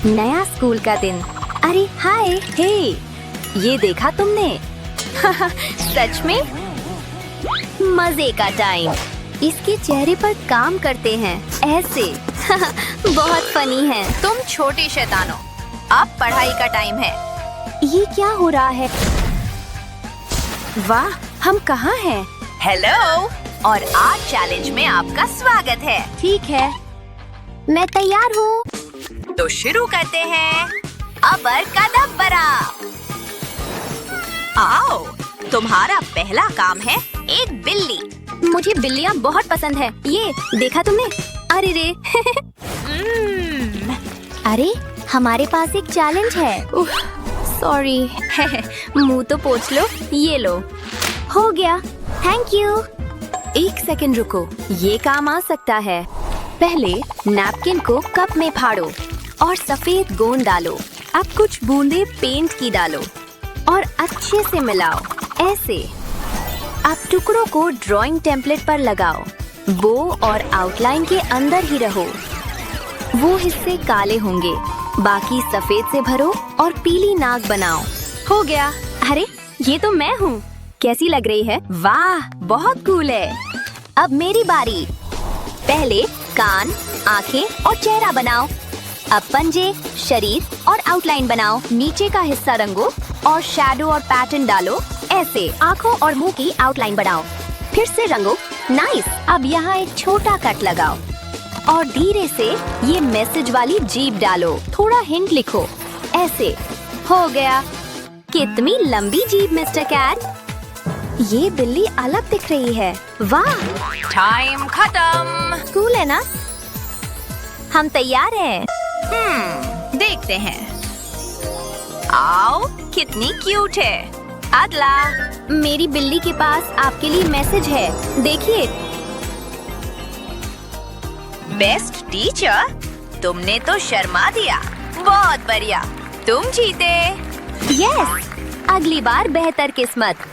नया स्कूल का दिन। अरे हाय, हे, ये देखा तुमने? सच में मजे का टाइम। इसके चेहरे पर काम करते हैं ऐसे। बहुत फनी है। तुम छोटे शैतानों, अब पढ़ाई का टाइम है। ये क्या हो रहा है? वाह, हम कहाँ हैं? हेलो, और आज चैलेंज में आपका स्वागत है। ठीक है, मैं तैयार हूँ। तो शुरू करते हैं। अबरकदबरा। आओ, तुम्हारा पहला काम है एक बिल्ली। मुझे बिल्लियाँ बहुत पसंद है। ये देखा तुमने? अरे रे। अरे, हमारे पास एक चैलेंज है। सॉरी। मुंह तो पोंछ लो। ये लो, हो गया। Thank you. एक सेकंड रुको, ये काम आ सकता है। पहले नैपकिन को कप में फाड़ो और सफेद गोंद डालो। अब कुछ बूंदे पेंट की डालो और अच्छे से मिलाओ, ऐसे। अब टुकड़ों को ड्राइंग टेम्पलेट पर लगाओ। बो और आउटलाइन के अंदर ही रहो। वो हिस्से काले होंगे, बाकी सफेद से भरो और पीली नाक बनाओ। हो गया। अरे, ये तो मैं हूँ। कैसी लग रही है? वाह, बहुत कूल है। अब मेरी बारी। पहले कान, आंखें और चेहरा बनाओ। अब पंजे, शरीर और आउटलाइन बनाओ। नीचे का हिस्सा रंगो और शैडो और पैटर्न डालो, ऐसे। आंखों और मुंह की आउटलाइन बनाओ। फिर से रंगो। नाइस। अब यहाँ एक छोटा कट लगाओ और धीरे से ये मैसेज वाली जीभ डालो। थोड़ा हिंट लिखो, ऐसे। हो गया। कितनी लंबी जीभ मिस्टर कैट। ये बिल्ली अलग दिख रही है। वाह, टाइम खत्म। कूल है ना? हम तैयार हैं। देखते हैं। आओ, कितनी क्यूट है। अगला। मेरी बिल्ली के पास आपके लिए मैसेज है, देखिए। बेस्ट टीचर, तुमने तो शर्मा दिया। बहुत बढ़िया, तुम जीते। यस, अगली बार बेहतर किस्मत।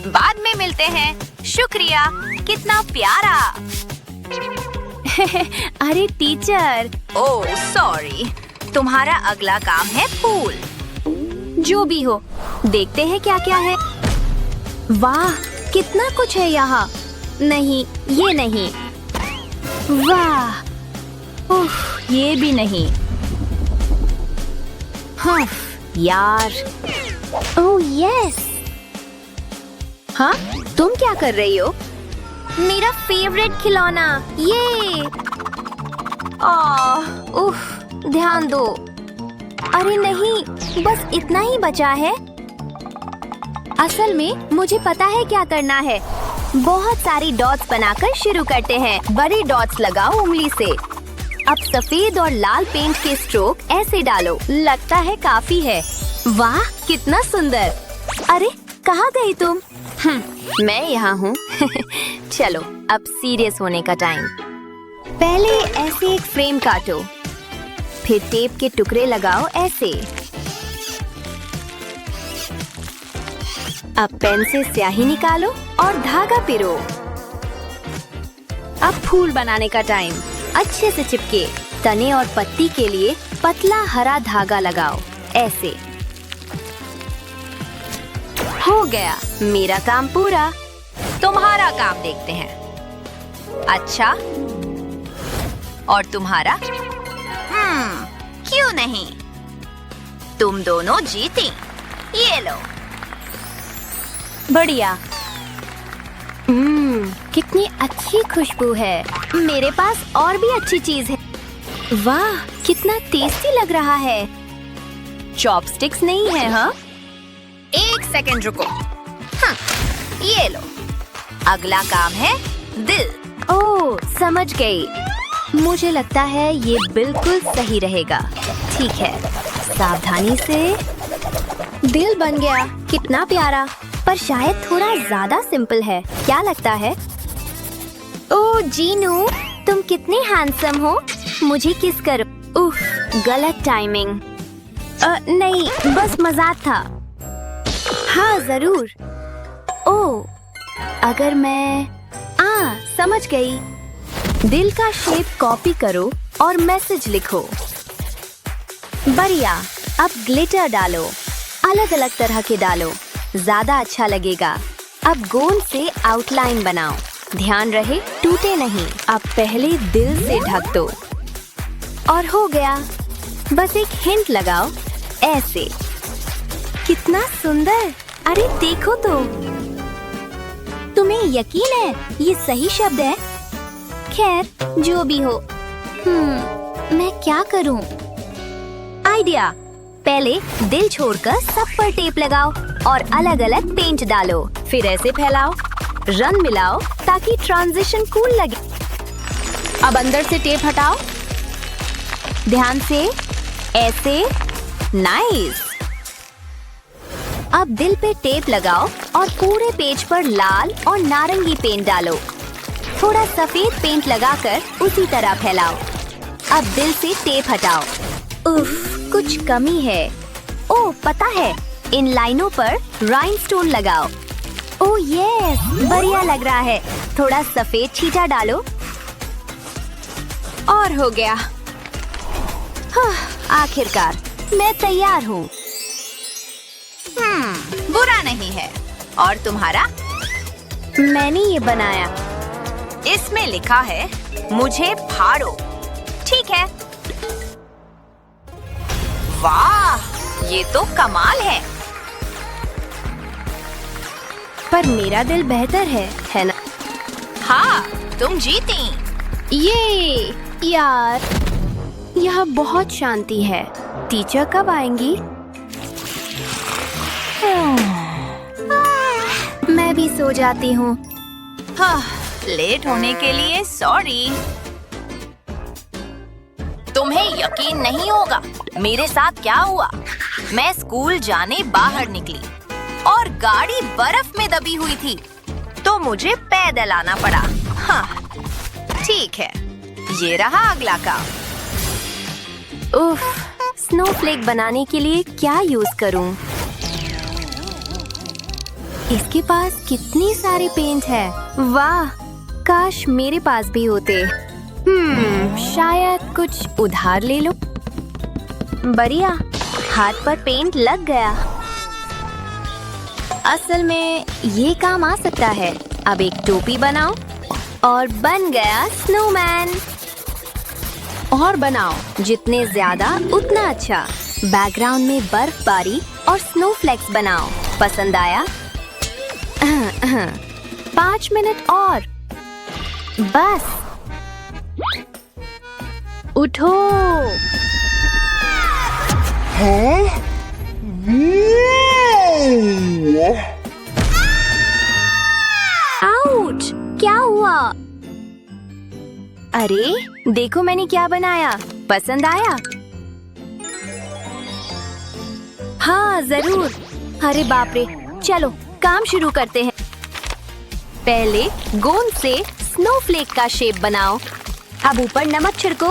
बाद में मिलते हैं। शुक्रिया, कितना प्यारा। अरे टीचर। Oh sorry. तुम्हारा अगला काम है पूल। जो भी हो, देखते हैं क्या क्या है। वाह, कितना कुछ है यहाँ। नहीं, ये नहीं। वाह, उफ, ये भी नहीं। हाँ, यार। Oh yes. हाँ, तुम क्या कर रही हो? मेरा फेवरेट खिलौना, ये। उफ, ध्यान दो। अरे नहीं, बस इतना ही बचा है। असल में मुझे पता है क्या करना है। बहुत सारी डॉट्स बनाकर शुरू करते हैं। बड़े डॉट्स लगाओ उंगली से। अब सफेद और लाल पेंट के स्ट्रोक ऐसे डालो। लगता है काफी है। वाह, कितना सुंदर। अरे, कहाँ गई तुम? मैं यहाँ हूँ। चलो, अब सीरियस होने का टाइम। पहले ऐसे एक फ्रेम काटो, फिर टेप के टुकड़े लगाओ, ऐसे। अब पेन से स्याही निकालो और धागा पिरो। अब फूल बनाने का टाइम। अच्छे से चिपके। तने और पत्ती के लिए पतला हरा धागा लगाओ, ऐसे। हो गया, मेरा काम पूरा। तुम्हारा काम देखते हैं। अच्छा, और तुम्हारा? क्यों नहीं? तुम दोनों जीती। ये लो। बढ़िया। कितनी अच्छी खुशबू है। मेरे पास और भी अच्छी चीज है। वाह, कितना टेस्टी लग रहा है। चॉपस्टिक्स नहीं है? हाँ, एक सेकंड रुको। ये लो। अगला काम है दिल। ओह, समझ गई। मुझे लगता है ये बिल्कुल सही रहेगा। ठीक है, सावधानी से। दिल बन गया। कितना प्यारा, पर शायद थोड़ा ज्यादा सिंपल है। क्या लगता है? ओह जीनू, तुम कितने हैंडसम हो। मुझे किस करो। उफ, गलत टाइमिंग। नहीं, बस मजाक था। हाँ जरूर। ओह, अगर मैं समझ गई। दिल का शेप कॉपी करो और मैसेज लिखो। बढ़िया, अब ग्लिटर डालो, अलग अलग तरह के डालो, ज्यादा अच्छा लगेगा। अब गोंद से आउटलाइन बनाओ, ध्यान रहे टूटे नहीं। अब पहले दिल से ढक दो और हो गया। बस एक हिंट लगाओ, ऐसे। कितना सुंदर! अरे देखो तो। तुम्हें यकीन है ये सही शब्द है? खैर, जो भी हो। मैं क्या करूं? आइडिया! पहले दिल छोड़कर सब पर टेप लगाओ और अलग अलग पेंट डालो, फिर ऐसे फैलाओ, रंग मिलाओ ताकि ट्रांजिशन कूल लगे। अब अंदर से टेप हटाओ, ध्यान से, ऐसे। नाइस! अब दिल पे टेप लगाओ और पूरे पेज पर लाल और नारंगी पेंट डालो। थोड़ा सफेद पेंट लगाकर उसी तरह फैलाओ। अब दिल से टेप हटाओ। उफ, कुछ कमी है। ओह, पता है, इन लाइनों पर राइनस्टोन लगाओ। ओह यस, बढ़िया लग रहा है। थोड़ा सफेद छींटा डालो और हो गया। आखिरकार मैं तैयार हूँ। बुरा नहीं है। और तुम्हारा? मैंने ये बनाया। इसमें लिखा है मुझे फाड़ो। ठीक है। वाह, ये तो कमाल है। पर मेरा दिल बेहतर है ना? हाँ, तुम जीती। ये यार, यहाँ बहुत शांति है। टीचर कब आएंगी? मैं भी सो जाती हूँ। हाँ, लेट होने के लिए सॉरी। तुम्हें यकीन नहीं होगा मेरे साथ क्या हुआ। मैं स्कूल जाने बाहर निकली और गाड़ी बर्फ में दबी हुई थी, तो मुझे पैदल आना पड़ा। हाँ, ठीक है, ये रहा अगला काम। उफ, स्नोफ्लेक बनाने के लिए क्या यूज करूं? इसके पास कितनी सारी पेंट है। वाह, काश मेरे पास भी होते। शायद कुछ उधार ले लो। बढ़िया, हाथ पर पेंट लग गया। असल में ये काम आ सकता है। अब एक टोपी बनाओ और बन गया स्नोमैन। और बनाओ, जितने ज्यादा उतना अच्छा। बैकग्राउंड में बर्फबारी और स्नोफ्लेक्स बनाओ। पसंद आया? 5 मिनट और। बस उठो। आउच! क्या हुआ? अरे देखो मैंने क्या बनाया। पसंद आया? हाँ जरूर। अरे बाप रे, चलो काम शुरू करते हैं। पहले गोंद से स्नोफ्लेक का शेप बनाओ। अब ऊपर नमक छिड़को।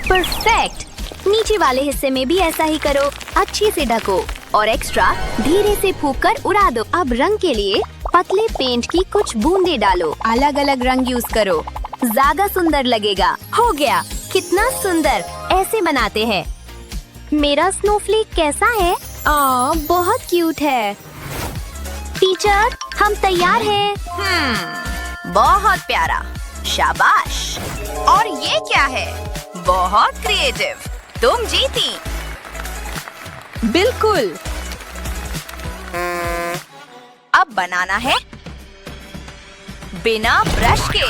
परफेक्ट! नीचे वाले हिस्से में भी ऐसा ही करो। अच्छे से ढको और एक्स्ट्रा धीरे से फूंक कर उड़ा दो। अब रंग के लिए पतले पेंट की कुछ बूंदे डालो। अलग अलग रंग यूज करो, ज्यादा सुंदर लगेगा। हो गया, कितना सुंदर! ऐसे बनाते हैं। मेरा स्नोफ्लेक कैसा है? बहुत क्यूट है। टीचर, हम तैयार हैं। बहुत प्यारा, शाबाश। और ये क्या है? बहुत क्रिएटिव। तुम जीती। बिल्कुल। अब बनाना है बिना ब्रश के।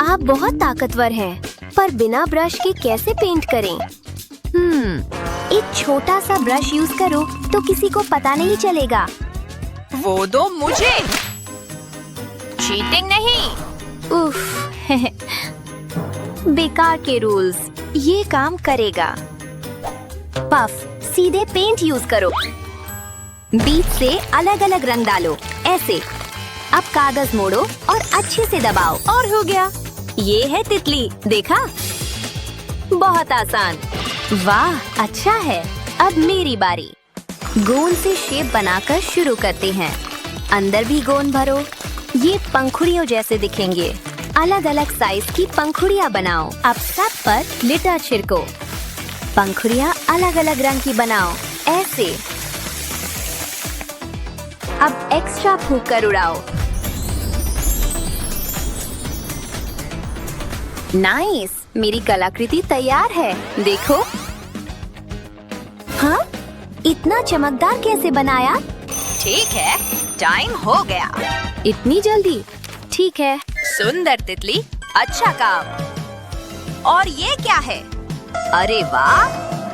आप बहुत ताकतवर हैं, पर बिना ब्रश के कैसे पेंट करें? एक छोटा सा ब्रश यूज करो तो किसी को पता नहीं चलेगा। वो दो मुझे। चीटिंग नहीं। उफ, बेकार के रूल्स। ये काम करेगा। पफ, सीधे पेंट यूज करो। बीच से अलग अलग रंग डालो, ऐसे। अब कागज मोड़ो और अच्छे से दबाओ और हो गया। ये है तितली, देखा? बहुत आसान। वाह, अच्छा है। अब मेरी बारी। गोंद से शेप बनाकर शुरू करते हैं। अंदर भी गोंद भरो। ये पंखुड़ियों जैसे दिखेंगे। अलग अलग साइज की पंखुड़ियाँ बनाओ। अब सब पर लिटर छिड़को। पंखुड़ियाँ अलग अलग रंग की बनाओ, ऐसे। अब एक्स्ट्रा फूंक कर उड़ाओ। नाइस, मेरी कलाकृति तैयार है, देखो। हाँ, इतना चमकदार कैसे बनाया? ठीक है, टाइम हो गया। इतनी जल्दी? ठीक है। सुंदर तितली, अच्छा काम। और ये क्या है? अरे वाह,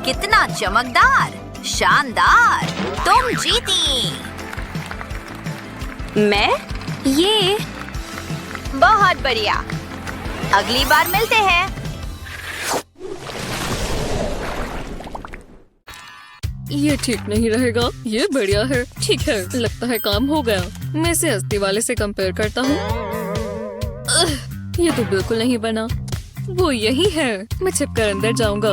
कितना चमकदार, शानदार। तुम जीती। मैं? ये बहुत बढ़िया। अगली बार मिलते हैं। ये ठीक नहीं रहेगा। ये बढ़िया है। ठीक है, लगता है काम हो गया। मैं इसे अस्ती वाले से कंपेयर करता हूँ। ये तो बिल्कुल नहीं बना। वो यही है। मैं छिपकर अंदर जाऊंगा।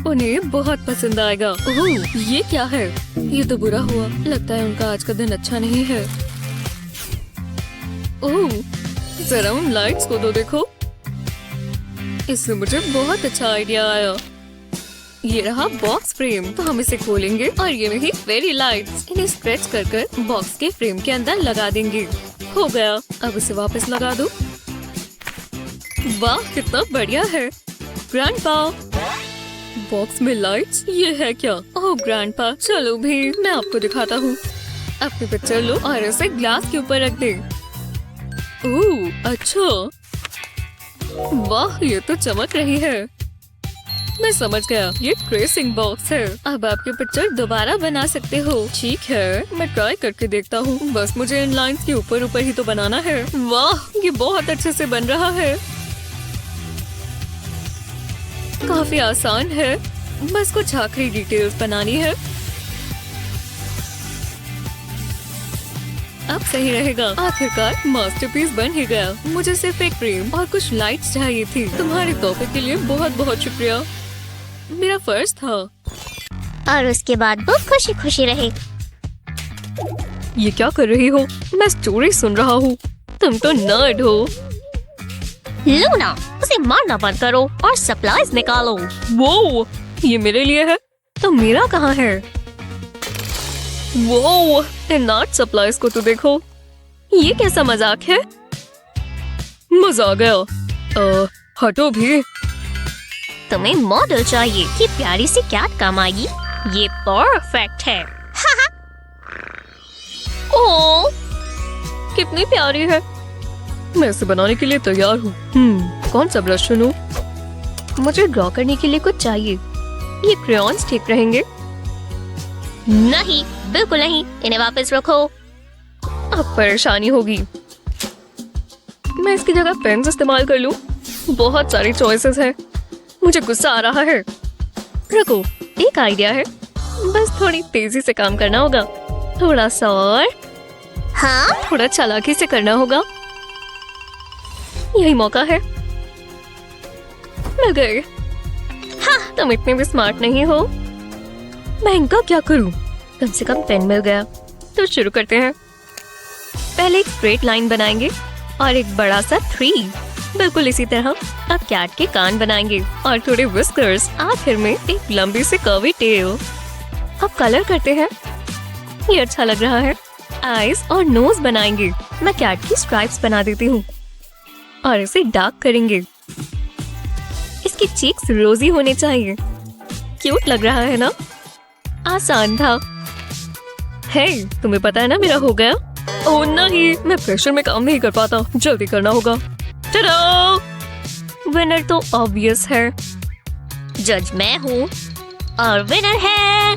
उन्हें बहुत पसंद आएगा। ओह, ये क्या है? ये तो बुरा हुआ। लगता है उनका आज का दिन अच्छा नहीं है। ओह, जरा उन लाइट्स को तो देखो। इससे मुझे बहुत अच्छा आइडिया आया। ये रहा बॉक्स फ्रेम, तो हम इसे खोलेंगे और ये रही फेरी लाइट्स। इन्हें स्ट्रेच कर कर बॉक्स के फ्रेम के अंदर लगा देंगे। हो गया। अब इसे वापस लगा दो। वाह, कितना बढ़िया है। ग्रैंडपा, बॉक्स में लाइट्स, ये है क्या? ओह ग्रैंडपा, चलो भी मैं आपको दिखाता हूँ। अपनी पिक्चर लो और इसे ग्लास के ऊपर रख दे। ओह अच्छा, वाह ये तो चमक रही है। मैं समझ गया, ये ट्रेसिंग बॉक्स है। अब आपकी पिक्चर दोबारा बना सकते हो। ठीक है, मैं ट्राई करके देखता हूँ। बस मुझे इन लाइंस के ऊपर ऊपर ही तो बनाना है। वाह, ये बहुत अच्छे से बन रहा है। काफी आसान है, बस कुछ आखिरी डिटेल्स बनानी है। अब सही रहेगा। आखिरकार मास्टरपीस बन ही गया। मुझे सिर्फ एक फ्रेम और कुछ लाइट्स चाहिए थी। तुम्हारे तोहफे के लिए बहुत बहुत शुक्रिया। मेरा फर्ज था। और उसके बाद वो खुशी खुशी रहे। ये क्या कर रही हो? मैं स्टोरी सुन रहा हूँ। तुम तो नर्ड हो। लूना, उसे मारना बंद करो और सप्लाईज निकालो। वो ये मेरे लिए है, तो मेरा कहाँ है? वो इन आर्ट सप्लाईज को तो देखो। ये कैसा मजाक है? मजा आ गया। हटो भी। तुम्हें मॉडल चाहिए कि प्यारी सी कैट काम आएगी। ये परफेक्ट है। ओह, कितनी प्यारी है। मैं इसे बनाने के लिए तैयार हूँ। कौन सा ब्रश चुनूं? मुझे ड्रॉ करने के लिए कुछ चाहिए। ये क्रेयॉन्स ठीक रहेंगे? नहीं, बिल्कुल नहीं। इन्हें वापस रखो। अब परेशानी होगी। मैं इसकी जगह पेन इस्तेमाल कर लूं। बहुत सारी चॉइसेस हैं। मुझे गुस्सा आ रहा है। रुको, एक आइडिया है। बस थोड़ी तेजी से काम करना होगा। थोड़ा सा और। हाँ, थोड़ा चालाकी से करना होगा। यही मौका है। मिल गए। हाँ, तुम इतने भी स्मार्ट नहीं हो। मैं इनका क्या करूं? कम से कम पेन मिल गया। तो शुरू करते हैं। पहले एक स्ट्रेट लाइन बनाएंगे और एक बड़ा सा 3। बिल्कुल इसी तरह अब कैट के कान बनाएंगे और थोड़े विस्कर्स। आखिर में एक लंबी सी कर्वी टेल। अब कलर करते हैं। ये अच्छा लग रहा है। आईज और नोज बनाएंगे। मैं कैट की स्ट्राइप्स बना देती हूँ और इसे डार्क करेंगे। इसकी चीक्स रोजी होने चाहिए। क्यूट लग रहा है ना? आसान था। हे, तुम्हें पता है ना मेरा हो गया? ओह नहीं, मैं प्रेशर में काम नहीं कर पाता। जल्दी करना होगा। टाडा! विनर तो ऑब्वियस है। जज मैं हूँ और विनर है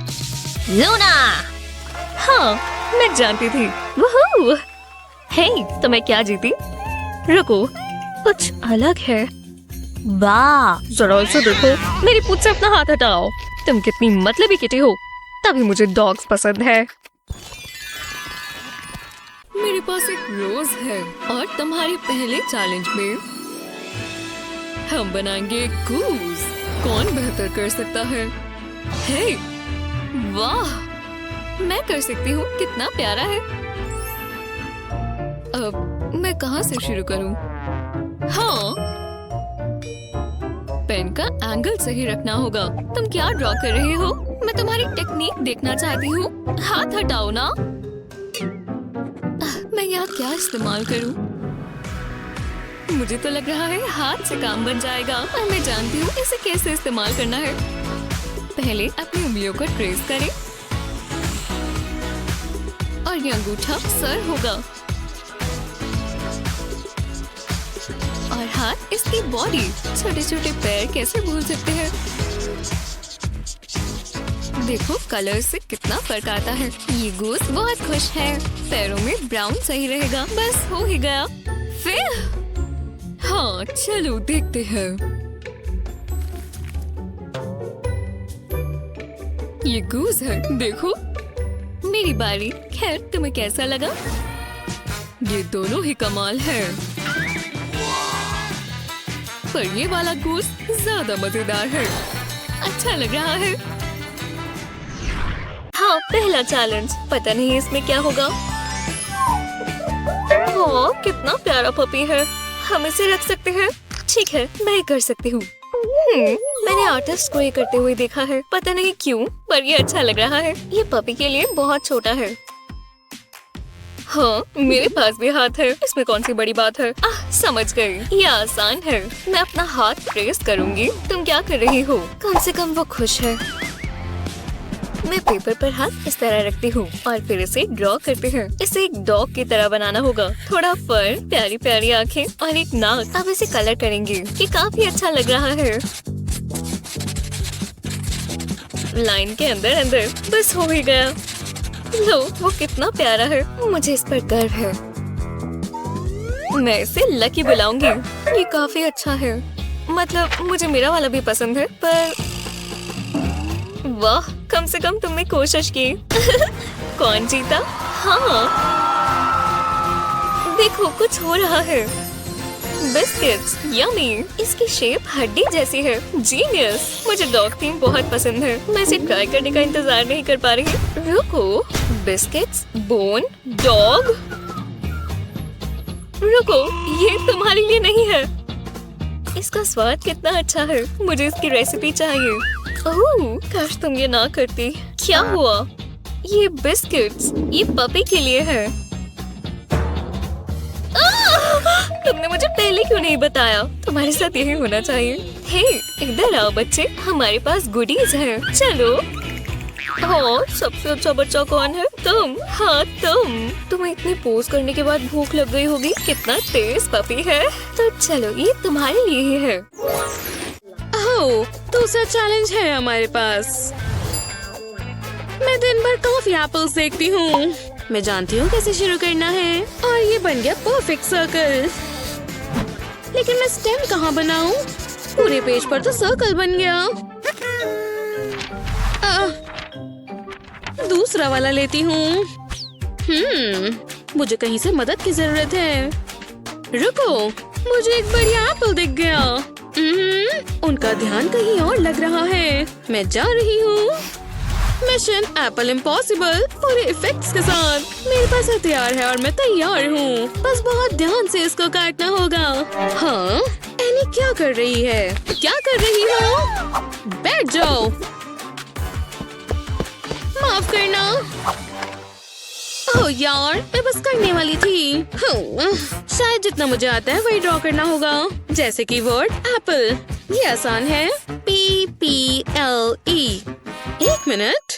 लूना। हाँ, मैं जानती थी। वूहू! हे, तो मैं क्या जीती? रुको, कुछ अलग है। वाह, जरा इसे देखो। मेरी पूंछ से अपना हाथ हटाओ। तुम कितनी मतलबी किटी हो। तभी मुझे डॉग्स पसंद है। मेरे पास एक रोज है और तुम्हारे पहले चैलेंज में हम बनाएंगे गूज। कौन बेहतर कर सकता है? हे, वाह, मैं कर सकती हूँ। कितना प्यारा है। अब मैं कहाँ से शुरू करूँ? हाँ, पेन का एंगल सही रखना होगा। तुम क्या ड्रॉ कर रहे हो? मैं तुम्हारी टेक्निक देखना चाहती हूँ। हाथ हटाओ ना। मैं यहाँ क्या इस्तेमाल करूँ? मुझे तो लग रहा है हाथ से काम बन जाएगा और मैं जानती हूँ इसे कैसे इस्तेमाल करना है। पहले अपनी उंगलियों को ट्रेस करें और ये अंगूठा सर होगा और हाथ इसकी बॉडी। छोटे छोटे पैर कैसे भूल सकते हैं? देखो कलर से कितना फर्क आता है। ये गूस बहुत खुश है। पैरों में ब्राउन सही रहेगा। बस हो ही गया। फिर हाँ, चलो देखते हैं। ये गूस है, देखो। मेरी बारी। खैर, तुम्हें कैसा लगा? ये दोनों ही कमाल है, पर ये वाला गूस ज्यादा मजेदार है। अच्छा लग रहा है। हाँ, पहला चैलेंज। पता नहीं इसमें क्या होगा। ओह, कितना प्यारा पपी है। हम इसे रख सकते हैं। ठीक है, मैं ये कर सकती हूँ। मैंने आर्टिस्ट को ये करते हुए देखा है। पता नहीं क्यों, पर ये अच्छा लग रहा है। ये पपी के लिए बहुत छोटा है। हाँ, मेरे पास भी हाथ है। इसमें कौन सी बड़ी बात है? समझ गई। ये आसान है। मैं अपना हाथ प्रेस करूंगी। तुम क्या कर रही हो? कम से कम वो खुश है। मैं पेपर पर हाथ इस तरह रखती हूँ और फिर इसे ड्रॉ करते हैं। इसे एक डॉग की तरह बनाना होगा। थोड़ा फर, प्यारी प्यारी आंखें और एक नाक। अब इसे कलर करेंगे। ये काफी अच्छा लग रहा है। लाइन के अंदर अंदर। बस हो ही गया। लो, वो कितना प्यारा है। मुझे इस पर गर्व है। मैं इसे लकी बुलाऊंगी। ये काफी अच्छा है। मतलब मुझे मेरा वाला भी पसंद है, पर वाह, कम से कम तुमने कोशिश की। कौन जीता? हाँ, देखो कुछ हो रहा है। Biscuits, yummy. इसकी शेप हड्डी जैसी है। जीनियस। मुझे डॉग थीम बहुत पसंद है। मैं इसे ट्राई करने का इंतजार नहीं कर पा रही। रुको, बिस्किट्स, बोन, डॉग। रुको, ये तुम्हारे लिए नहीं है। इसका स्वाद कितना अच्छा है। मुझे इसकी रेसिपी चाहिए। ओह, काश तुम ये ना करती। क्या हुआ? ये बिस्किट्स, ये पपी के लिए है। तुमने मुझे पहले क्यों नहीं बताया? तुम्हारे साथ यही होना चाहिए। हे, इधर आओ बच्चे, हमारे पास गुडीज है। चलो। हाँ, सबसे अच्छा बच्चा कौन है? तुम। हाँ, तुम्हें इतनी पोज करने के बाद भूख लग गई होगी। कितना तेज पपी है। तो चलो, ये तुम्हारे लिए ही है। ओह, दूसरा चैलेंज है हमारे पास। मैं दिन भर कॉफी एप्पल्स देखती हूँ। मैं जानती हूँ कैसे शुरू करना है और ये बन गया परफेक्ट सर्कल। लेकिन मैं स्टेम कहाँ बनाऊँ? पूरे पेज पर तो सर्कल बन गया। दूसरा वाला लेती हूँ। मुझे कहीं से मदद की जरूरत है। रुको, मुझे एक बढ़िया एप्पल दिख गया। उनका ध्यान कहीं और लग रहा है। मैं जा रही हूँ। मिशन एप्पल इम्पॉसिबल पूरे इफेक्ट्स के साथ। मेरे पास हथियार है और मैं तैयार हूँ। बस बहुत ध्यान से इसको काटना होगा। हाँ, एनी क्या कर रही है? क्या कर रही हो? बैठ जाओ। माफ करना। ओह यार, मैं बस करने वाली थी। शायद जितना मुझे आता है वही ड्रॉ करना होगा। जैसे कि वर्ड एप्पल। ये आसान है। PPLE। एक मिनट,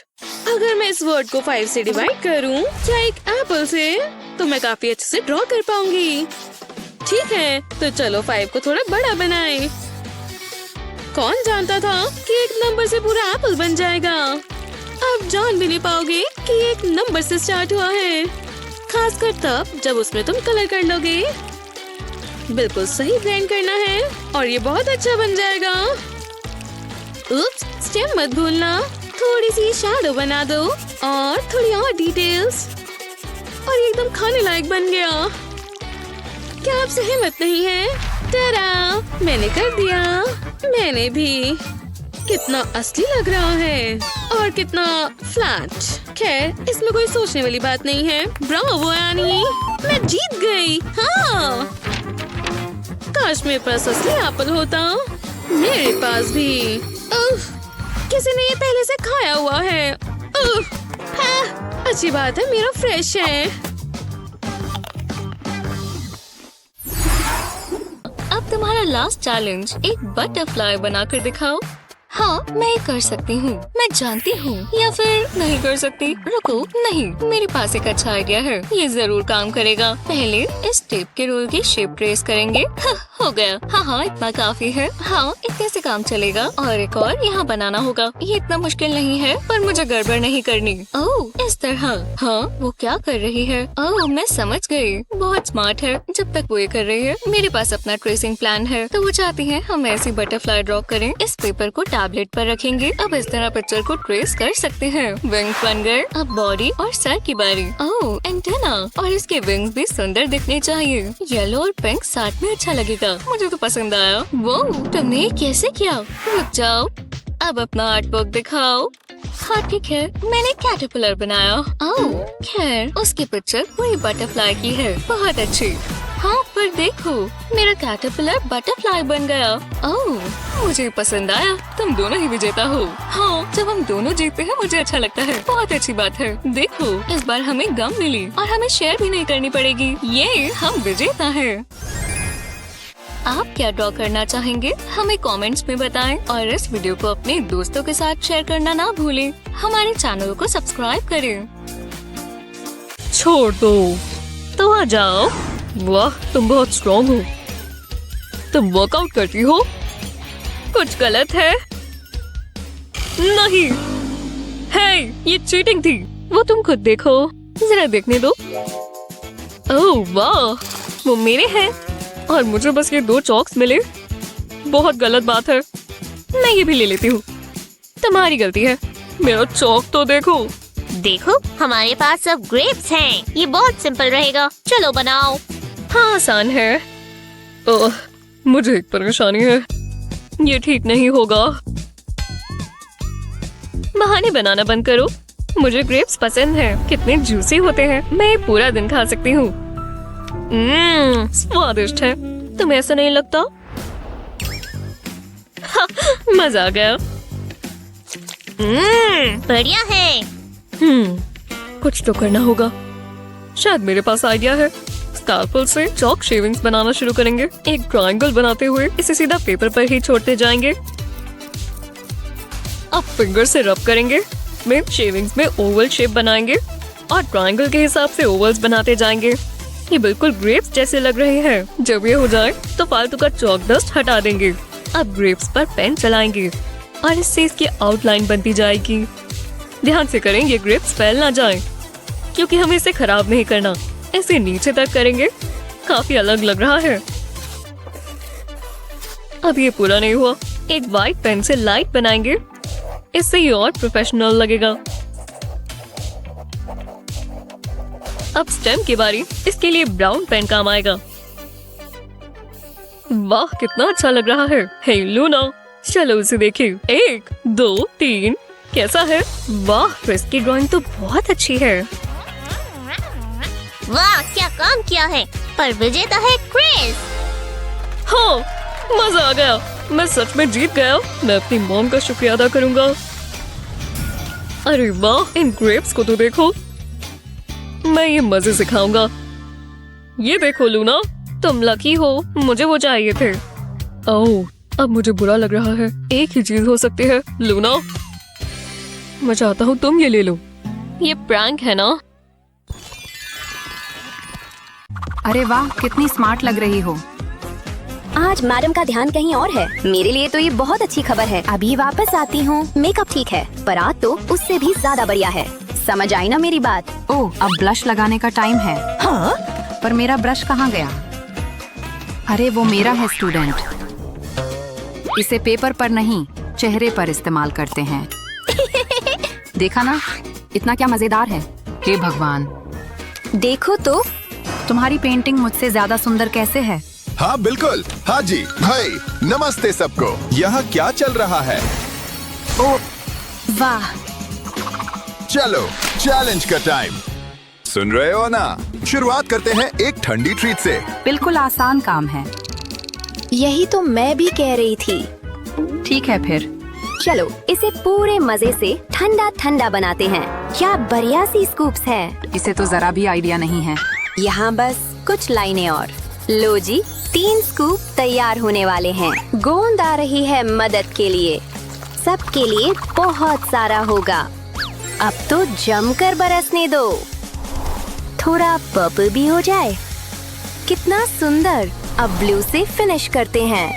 अगर मैं इस वर्ड को 5 से डिवाइड करूं या एक एप्पल से, तो मैं काफी अच्छे से ड्रॉ कर पाऊंगी। ठीक है, तो चलो 5 को थोड़ा बड़ा बनाएं। कौन जानता था कि एक नंबर से पूरा एप्पल बन जाएगा। आप जान भी नहीं पाओगे कि ये एक नंबर से स्टार्ट हुआ है, खासकर तब जब उसमें तुम कलर कर लोगे। बिल्कुल सही ब्लेंड करना है और ये बहुत अच्छा बन जाएगा। उप्स, स्टेम मत भूलना। थोड़ी सी शैडो बना दो और थोड़ी और डिटेल्स और ये एकदम खाने लायक बन गया। क्या आपसे हिम्मत नहीं है? टरा, मैंने कर दिया। मैंने भी। कितना असली लग रहा है और कितना फ्लैट। खैर, इसमें कोई सोचने वाली बात नहीं है। ब्रावो एनी, मैं जीत गई। हाँ, काश मेरे पास असली एप्पल होता। मेरे पास भी। उफ, किसी ने ये पहले से खाया हुआ है। उफ, हाँ, अच्छी बात है मेरा फ्रेश है। अब तुम्हारा लास्ट चैलेंज, एक बटरफ्लाई बनाकर दिखाओ। हाँ, मैं ये कर सकती हूँ, मैं जानती हूँ। या फिर नहीं कर सकती। रुको, नहीं, मेरे पास एक अच्छा आइडिया है, ये जरूर काम करेगा। पहले इस टेप के रोल की शेप ट्रेस करेंगे। हो गया। हाँ, इतना काफी है। हाँ, इतने से काम चलेगा। और एक और यहाँ बनाना होगा। ये इतना मुश्किल नहीं है, पर मुझे गड़बड़ नहीं करनी। ओह, इस तरह। हाँ, वो क्या कर रही है? ओह, मैं समझ गई। बहुत स्मार्ट है। जब तक वो ये कर रही है, मेरे पास अपना ट्रेसिंग प्लान है। तो वो चाहती है हम ऐसी बटरफ्लाई ड्रॉ करें। इस पेपर को टैबलेट पर रखेंगे। अब इस तरह पिक्चर को ट्रेस कर सकते हैं। विंग्स बन गए। अब बॉडी और सर की बारी। ओह, एंटेना। और इसके विंग्स भी सुंदर दिखने चाहिए। येलो और पिंक साथ में अच्छा लगेगा। मुझे तो पसंद आया। वो तुमने कैसे किया? रुक जाओ, अब अपना आर्ट वर्क दिखाओ। हाँ ठीक है, मैंने कैटरपिलर बनाया। ओह, खैर उसकी पिक्चर पूरी बटरफ्लाई की है। बहुत अच्छी। हाँ, पर देखो, मेरा कैटरपिलर बटरफ्लाई बन गया। ओह, मुझे पसंद आया। तुम दोनों ही विजेता हो। हाँ, जब हम दोनों जीतते हैं मुझे अच्छा लगता है। बहुत अच्छी बात है। देखो, इस बार हमें गम मिली और हमें शेयर भी नहीं करनी पड़ेगी। ये हम विजेता हैं। आप क्या ड्रॉ करना चाहेंगे? हमें कमेंट्स में बताएं और इस वीडियो को अपने दोस्तों के साथ शेयर करना ना भूलें। हमारे चैनल को सब्सक्राइब करें। छोड़ दो तो आ जाओ। वाह, तुम बहुत स्ट्रॉन्ग हो। तुम वर्कआउट करती हो? कुछ गलत है? नहीं है, ये चीटिंग थी। वो तुम खुद देखो, जरा देखने दो। ओह वाह, वो मेरे हैं और मुझे बस ये 2 चॉक्स मिले। बहुत गलत बात है। मैं ये भी ले लेती हूँ। तुम्हारी गलती है। मेरा चॉक तो देखो। देखो, हमारे पास सब ग्रेप्स हैं। ये बहुत सिंपल रहेगा। चलो बनाओ। हाँ, आसान है। ओह, मुझे एक परेशानी है। ये ठीक नहीं होगा। बहाने बनाना बंद करो। मुझे ग्रेप्स पसंद हैं। कितने जूसी होते हैं। मैं ये पूरा दिन खा सकती हूँ। स्वादिष्ट है। तुम्हें ऐसा नहीं लगता? मजा आ गया। बढ़िया है। कुछ तो करना होगा। शायद मेरे पास आइडिया है। स्कार्पल से चॉक शेविंग्स बनाना शुरू करेंगे। एक ट्रायंगल बनाते हुए इसे सीधा पेपर पर ही छोड़ते जाएंगे। अब फिंगर से रब करेंगे। में शेविंग्स में ओवल शेप बनाएंगे और ट्रायंगल के हिसाब से ओवल्स बनाते जाएंगे। ये बिल्कुल ग्रेप्स जैसे लग रहे हैं। जब ये हो जाए तो फालतू का चॉक डस्ट हटा देंगे। अब ग्रेप्स पर पेन चलाएंगे और इससे इसकी आउटलाइन बनती जाएगी। ध्यान से करें, ये ग्रेप्स फैल ना जाएं, क्योंकि हमें इसे खराब नहीं करना। इसे नीचे तक करेंगे। काफी अलग लग रहा है। अब ये पूरा नहीं हुआ। एक व्हाइट पेन से लाइट बनाएंगे। इससे ये और प्रोफेशनल लगेगा। अब स्टेम की बारी। इसके लिए ब्राउन पेन काम आएगा। वाह, कितना अच्छा लग रहा है। हे लूना, चलो उसे देखें। 1 2 3 कैसा है? वाह, क्रिस की ड्राइंग तो बहुत अच्छी है। वाह, क्या काम किया है। पर विजेता है क्रिस। हाँ, मजा आ गया। मैं सच में जीत गया। मैं अपनी मॉम का शुक्रिया अदा करूंगा। अरे वाह, इन ग्रेप्स को तो देखो। मैं ये मजे से खाऊंगा। ये देखो लूना, तुम लकी हो। मुझे वो चाहिए थे। ओह, अब मुझे बुरा लग रहा है। एक ही चीज हो सकती है। लूना, मैं चाहता हूँ तुम ये ले लो। ये प्रैंक है ना? अरे वाह, कितनी स्मार्ट लग रही हो। आज मैडम का ध्यान कहीं और है। मेरे लिए तो ये बहुत अच्छी खबर है। अभी वापस आती हूँ। मेकअप ठीक है, पर आज तो उससे भी ज्यादा बढ़िया है। समझ आई ना मेरी बात? ओह, अब ब्लश लगाने का टाइम है। हाँ? पर मेरा ब्रश कहाँ गया? अरे वो मेरा है स्टूडेंट। इसे पेपर पर नहीं, चेहरे पर इस्तेमाल करते हैं। देखा ना, इतना क्या मजेदार है। हे भगवान, देखो तो, तुम्हारी पेंटिंग मुझसे ज्यादा सुंदर कैसे है? हाँ बिल्कुल। हाँ जी भाई, नमस्ते सबको। यहाँ क्या चल रहा है? ओ वाह, चलो चैलेंज का टाइम। सुन रहे हो ना? शुरुआत करते हैं एक ठंडी ट्रीट से। बिल्कुल आसान काम है। यही तो मैं भी कह रही थी। ठीक है फिर। चलो इसे पूरे मजे से ठंडा ठंडा बनाते हैं। क्या बढ़िया सी स्कूप्स हैं। इसे तो जरा भी आइडिया नहीं है। यहाँ बस कुछ लाइनें और। लो जी, 3 स्कूप तैयार होने वाले हैं। गोंद आ रही है मदद के लिए। सबके लिए बहुत सारा होगा। अब तो जमकर बरसने दो। थोड़ा पर्पल भी हो जाए। कितना सुंदर। अब ब्लू से फिनिश करते हैं।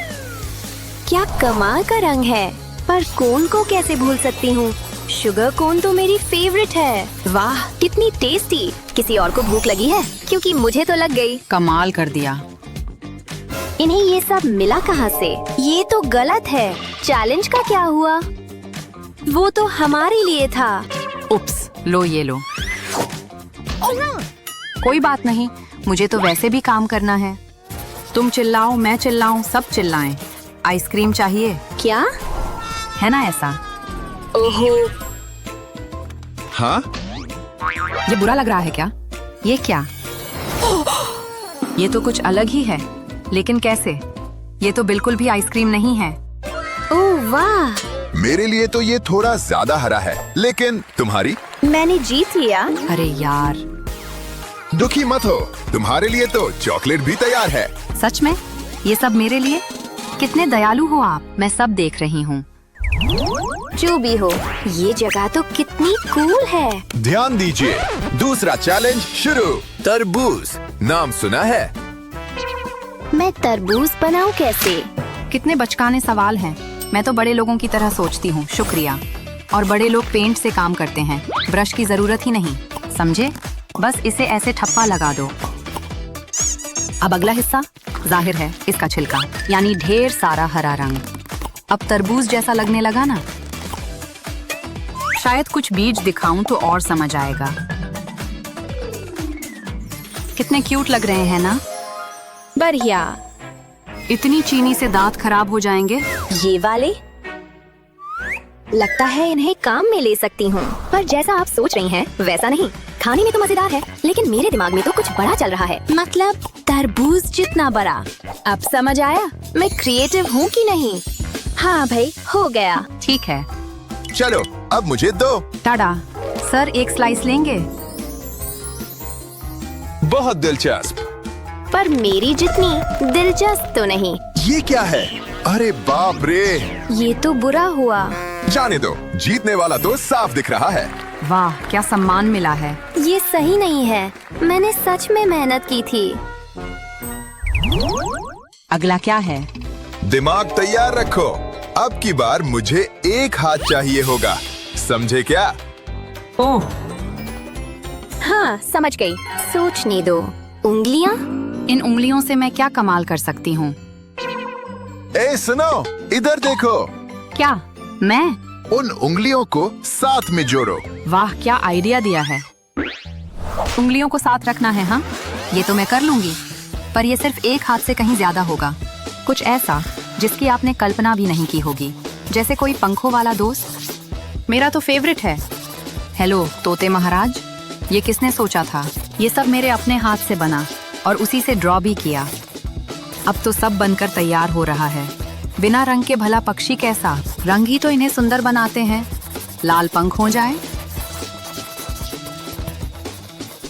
क्या कमाल का रंग है। पर कोन को कैसे भूल सकती हूँ। शुगर कोन तो मेरी फेवरेट है। वाह कितनी टेस्टी। किसी और को भूख लगी है? क्योंकि मुझे तो लग गई। कमाल कर दिया। इन्हें ये सब मिला कहाँ से? ये तो गलत है। चैलेंज का क्या हुआ? वो तो हमारे लिए था। उप्स, लो ये लो। कोई बात नहीं, मुझे तो वैसे भी काम करना है। तुम चिल्लाओ, मैं चिल्लाऊं, सब चिल्लाएं। आइसक्रीम चाहिए? क्या? है ना ऐसा? ओहो, हाँ? ये बुरा लग रहा है क्या? ये क्या? ये तो कुछ अलग ही है। लेकिन कैसे? ये तो बिल्कुल भी आइसक्रीम नहीं है। ओह वाह, मेरे लिए तो ये थोड़ा ज्यादा हरा है, लेकिन तुम्हारी? मैंने जीत लिया। अरे यार। दुखी मत हो, तुम्हारे लिए तो चॉकलेट भी तैयार है। सच में? ये सब मेरे लिए? कितने दयालु हो आप। मैं सब देख रही हूँ। जो भी हो, ये जगह तो कितनी कूल है। ध्यान दीजिए, दूसरा चैलेंज शुरू। तरबूज, नाम सुना है? मैं तरबूज बनाऊं कैसे? कितने बचकाने सवाल हैं। मैं तो बड़े लोगों की तरह सोचती हूँ। शुक्रिया। और बड़े लोग पेंट से काम करते हैं, ब्रश की जरूरत ही नहीं, समझे? बस इसे ऐसे ठप्पा लगा दो। अब अगला हिस्सा, जाहिर है इसका छिलका, यानी ढेर सारा हरा रंग। अब तरबूज जैसा लगने लगा ना? शायद कुछ बीज दिखाऊं तो और समझ आएगा। कितने क्यूट लग रहे हैं ना? बढ़िया। इतनी चीनी से दांत खराब हो जाएंगे। ये वाले? लगता है इन्हें काम में ले सकती हूँ, पर जैसा आप सोच रही हैं वैसा नहीं। खाने में तो मजेदार है, लेकिन मेरे दिमाग में तो कुछ बड़ा चल रहा है। मतलब तरबूज जितना बड़ा। अब समझ आया मैं क्रिएटिव हूँ कि नहीं। हाँ भाई, हो गया। ठीक है, चलो अब मुझे दो। टाडा। सर एक स्लाइस लेंगे? बहुत दिलचस्प। पर मेरी जितनी दिलचस्प तो नहीं। ये क्या है? अरे बाप रे, ये तो बुरा हुआ। जाने दो, जीतने वाला तो साफ दिख रहा है। वाह क्या सम्मान मिला है। ये सही नहीं है। मैंने सच में मेहनत की थी। अगला क्या है? दिमाग तैयार रखो, अब की बार मुझे एक हाथ चाहिए होगा, समझे क्या? ओह, हाँ समझ गई। सोचने दो। उंगलियाँ? इन उंगलियों से मैं क्या कमाल कर सकती हूँ? ए सुनो, इधर देखो। क्या? मैं? उन उंगलियों को साथ में जोड़ो। वाह क्या आइडिया दिया है। उंगलियों को साथ रखना है? हाँ, ये तो मैं कर लूंगी, पर ये सिर्फ एक हाथ से कहीं ज्यादा होगा। कुछ ऐसा जिसकी आपने कल्पना भी नहीं की होगी, जैसे कोई पंखों वाला दोस्त। मेरा तो फेवरेट है। हेलो तोते महाराज, ये किसने सोचा था? ये सब मेरे अपने हाथ से बना और उसी से ड्रॉ भी किया। अब तो सब बनकर तैयार हो रहा है। बिना रंग के भला पक्षी कैसा? रंग ही तो इन्हें सुंदर बनाते हैं। लाल पंख हो जाए,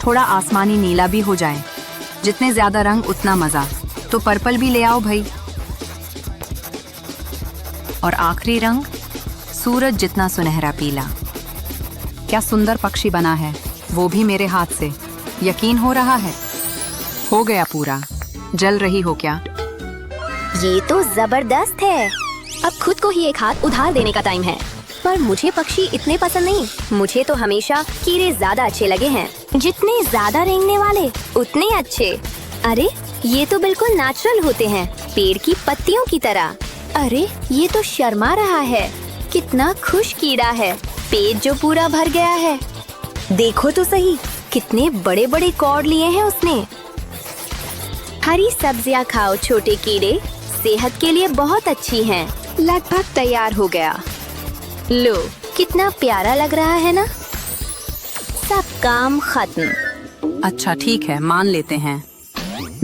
थोड़ा आसमानी नीला भी हो जाए। जितने ज्यादा रंग उतना मजा। तो पर्पल भी ले आओ भाई। और आखिरी रंग, सूरज जितना सुनहरा पीला। क्या सुंदर पक्षी बना है, वो भी मेरे हाथ से। यकीन हो रहा है? हो गया पूरा। जल रही हो क्या? ये तो जबरदस्त है। अब खुद को ही एक हाथ उधार देने का टाइम है। पर मुझे पक्षी इतने पसंद नहीं। मुझे तो हमेशा कीड़े ज्यादा अच्छे लगे हैं। जितने ज्यादा रेंगने वाले उतने अच्छे। अरे ये तो बिल्कुल नेचुरल होते हैं, पेड़ की पत्तियों की तरह। अरे ये तो शर्मा रहा है। कितना खुश कीड़ा है। पेट जो पूरा भर गया है। देखो तो सही, कितने बड़े बड़े कॉर्ड लिए हैं उसने। हरी सब्जियां खाओ छोटे कीड़े, सेहत के लिए बहुत अच्छी हैं। लगभग तैयार हो गया। लो कितना प्यारा लग रहा है ना। सब काम खत्म। अच्छा ठीक है, मान लेते हैं।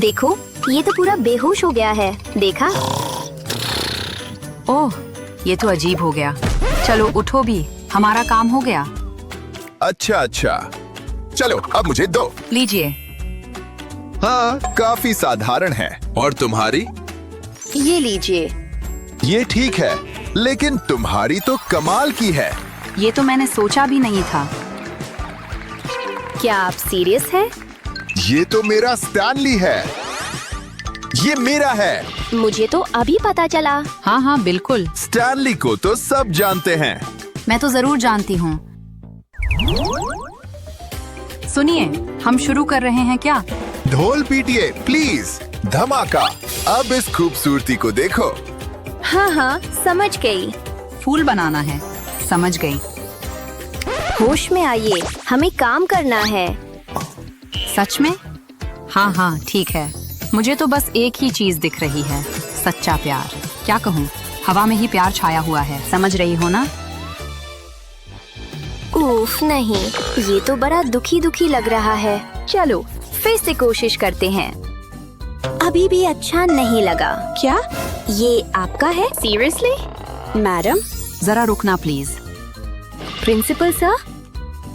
देखो ये तो पूरा बेहोश हो गया है, देखा? ओह, ये तो अजीब हो गया। चलो उठो भी, हमारा काम हो गया। अच्छा, चलो अब मुझे दो। लीजिए। हाँ, काफी साधारण है। और तुम्हारी? ये लीजिए। ये ठीक है, लेकिन तुम्हारी तो कमाल की है। ये तो मैंने सोचा भी नहीं था। क्या आप सीरियस हैं? ये तो मेरा स्टैनली है। ये मेरा है। मुझे तो अभी पता चला। हाँ बिल्कुल, स्टैनली को तो सब जानते हैं। मैं तो जरूर जानती हूँ। सुनिए, हम शुरू कर रहे हैं क्या? ढोल पीटिए प्लीज, धमाका। अब इस खूबसूरती को देखो। हाँ, समझ गई। फूल बनाना है, समझ गई। होश में आइए, हमें काम करना है। सच में? हाँ, ठीक है। मुझे तो बस एक ही चीज दिख रही है, सच्चा प्यार। क्या कहूँ, हवा में ही प्यार छाया हुआ है, समझ रही हो ना? उफ नहीं, ये तो बड़ा दुखी लग रहा है। चलो फिर से कोशिश करते हैं। अभी भी अच्छा नहीं लगा। क्या ये आपका है? Seriously madam? जरा रुकना प्लीज। Principal sir?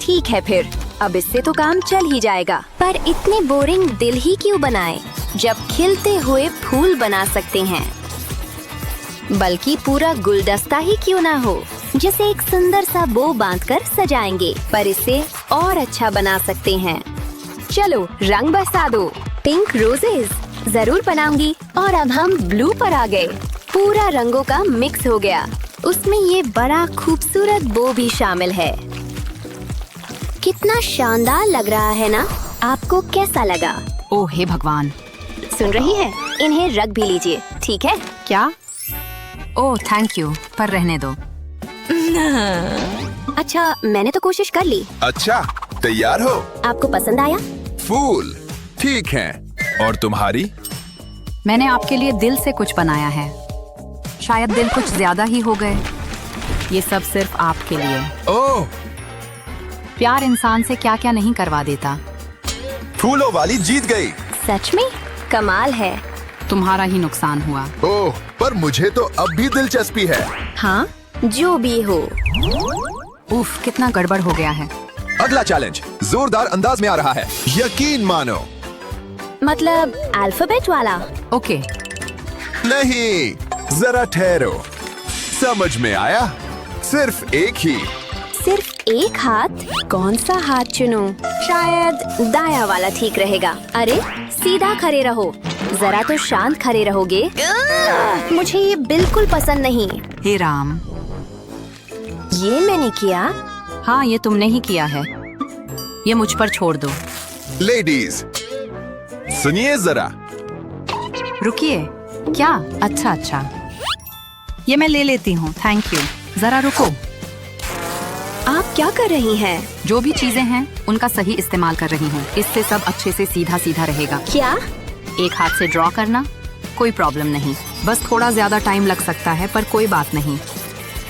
ठीक है फिर, अब इससे तो काम चल ही जाएगा। पर इतने बोरिंग दिल ही क्यों बनाए, जब खिलते हुए फूल बना सकते हैं। बल्कि पूरा गुलदस्ता ही क्यों ना हो, जिसे एक सुंदर सा बो बांधकर सजाएंगे। पर इसे और अच्छा बना सकते हैं। चलो रंग बरसा दो। पिंक रोजेस जरूर बनाऊंगी। और अब हम ब्लू पर आ गए। पूरा रंगों का मिक्स हो गया। उसमें ये बड़ा खूबसूरत बो भी शामिल है। कितना शानदार लग रहा है ना? आपको कैसा लगा? ओह हे भगवान। सुन रही है? इन्हें रख भी लीजिए, ठीक है? क्या? ओह थैंक यू, पर रहने दो। अच्छा, मैंने तो कोशिश कर ली। अच्छा, तैयार हो? आपको पसंद आया? फूल ठीक है। और तुम्हारी? मैंने आपके लिए दिल से कुछ बनाया है। शायद दिल कुछ ज्यादा ही हो गए। ये सब सिर्फ आपके लिए। ओह, प्यार इंसान से क्या क्या नहीं करवा देता। फूलों वाली जीत गई। सच में कमाल है। तुम्हारा ही नुकसान हुआ। ओह, पर मुझे तो अब भी दिलचस्पी है। हाँ, जो भी हो। उफ, कितना गड़बड़ हो गया है। अगला चैलेंज जोरदार अंदाज में आ रहा है, यकीन मानो। मतलब अल्फाबेट वाला? ओके। नहीं, जरा ठहरो। समझ में आया? सिर्फ एक ही। सिर्फ एक हाथ? कौन सा हाथ चुनूं? शायद दाया वाला ठीक रहेगा। अरे सीधा खड़े रहो। जरा तो शांत खड़े रहोगे? मुझे ये बिल्कुल पसंद नहीं। हे राम। ये मैंने किया? हाँ, ये तुमने ही किया है। ये मुझ पर छोड़ दो। लेडीज सुनिए जरा। रुकिए। क्या? अच्छा, ये मैं ले लेती हूँ, थैंक यू। जरा रुको। आप क्या कर रही हैं? जो भी चीजें हैं उनका सही इस्तेमाल कर रही हूँ। इससे सब अच्छे से सीधा रहेगा। क्या? एक हाथ से ड्रॉ करना कोई प्रॉब्लम नहीं, बस थोड़ा ज्यादा टाइम लग सकता है, पर कोई बात नहीं।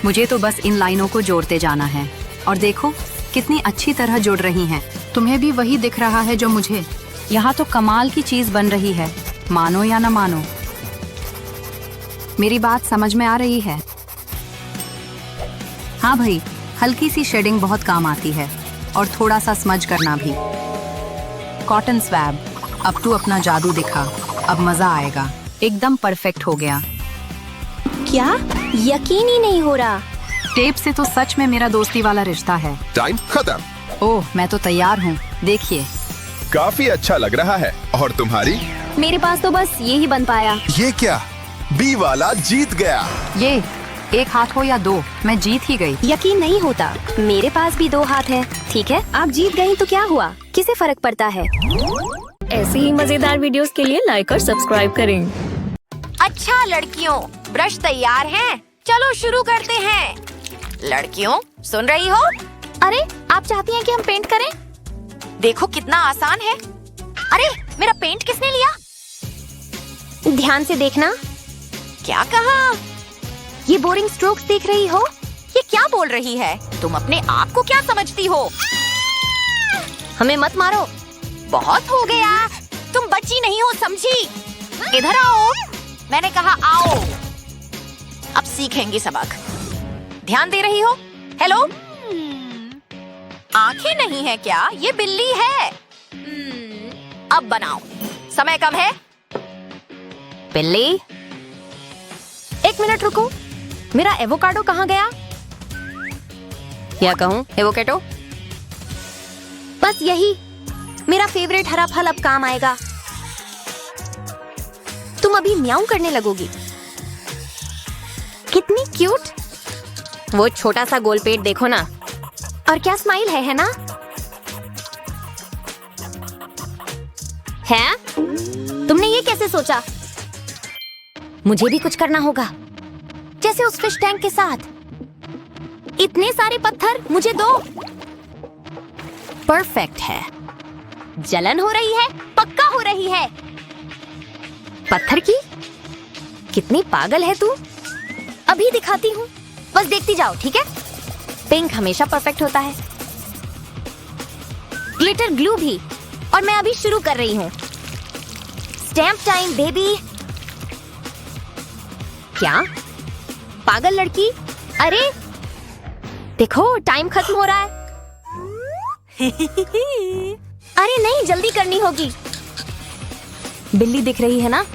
मुझे तो बस इन लाइनों को जोड़ते जाना है। और देखो कितनी अच्छी तरह जुड़ रही हैं। तुम्हें भी वही दिख रहा है जो मुझे? यहाँ तो कमाल की चीज बन रही है, मानो या न मानो। मेरी बात समझ में आ रही है? हाँ भाई, हल्की सी शेडिंग बहुत काम आती है, और थोड़ा सा स्मज करना भी। कॉटन स्वैब, अब तू अपना जादू दिखा, अब मजा आएगा। एकदम परफेक्ट हो गया। क्या? यकीन ही नहीं हो रहा। टेप से तो सच में मेरा दोस्ती वाला रिश्ता है। टाइम खत्म। ओह, मैं तो तैयार हूँ, देखिए। काफी अच्छा लग रहा है। और तुम्हारी? मेरे पास तो बस ये ही बन पाया। ये क्या? बी वाला जीत गया। ये एक हाथ हो या दो, मैं जीत ही गई। यकीन नहीं होता, मेरे पास भी दो हाथ है। ठीक है, आप जीत गई तो क्या हुआ, किसे फर्क पड़ता है? ऐसी ही मजेदार वीडियोस के लिए लाइक और सब्सक्राइब करें। अच्छा लड़कियों, ब्रश तैयार हैं? चलो शुरू करते हैं। लड़कियों सुन रही हो? अरे आप चाहती हैं कि हम पेंट करें? देखो कितना आसान है। अरे मेरा पेंट किसने लिया? ध्यान से देखना। क्या कहा? ये बोरिंग स्ट्रोक्स देख रही हो? ये क्या बोल रही है? तुम अपने आप को क्या समझती हो? हमें मत मारो। बहुत हो गया, तुम बच्ची नहीं हो समझी। इधर आओ, मैंने कहा आओ। अब सीखेंगे सबक। ध्यान दे रही हो? हेलो, आंखें नहीं है क्या? ये बिल्ली है। अब बनाओ, समय कम है। बिल्ली, एक मिनट रुको, मेरा एवोकाडो कहाँ गया? या कहूँ एवोकेडो? बस यही, मेरा फेवरेट हरा फल अब काम आएगा। तुम अभी म्याऊं करने लगोगी। कितनी क्यूट। वो छोटा सा गोल पेट देखो ना। और क्या स्माइल है ना? है? तुमने ये कैसे सोचा? मुझे भी कुछ करना होगा, जैसे उस फिश टैंक के साथ। इतने सारे पत्थर मुझे दो। परफेक्ट है। जलन हो रही है, पक्का हो रही है। पत्थर की? कितनी पागल है तू। अभी दिखाती हूँ, बस देखती जाओ, ठीक है? पिंक हमेशा परफेक्ट होता है। ग्लिटर ग्लू भी। और मैं अभी शुरू कर रही हूँ। Stamp time baby. क्या? पागल लड़की। अरे देखो, टाइम खत्म हो रहा है। अरे नहीं, जल्दी करनी होगी। बिल्ली दिख रही है ना?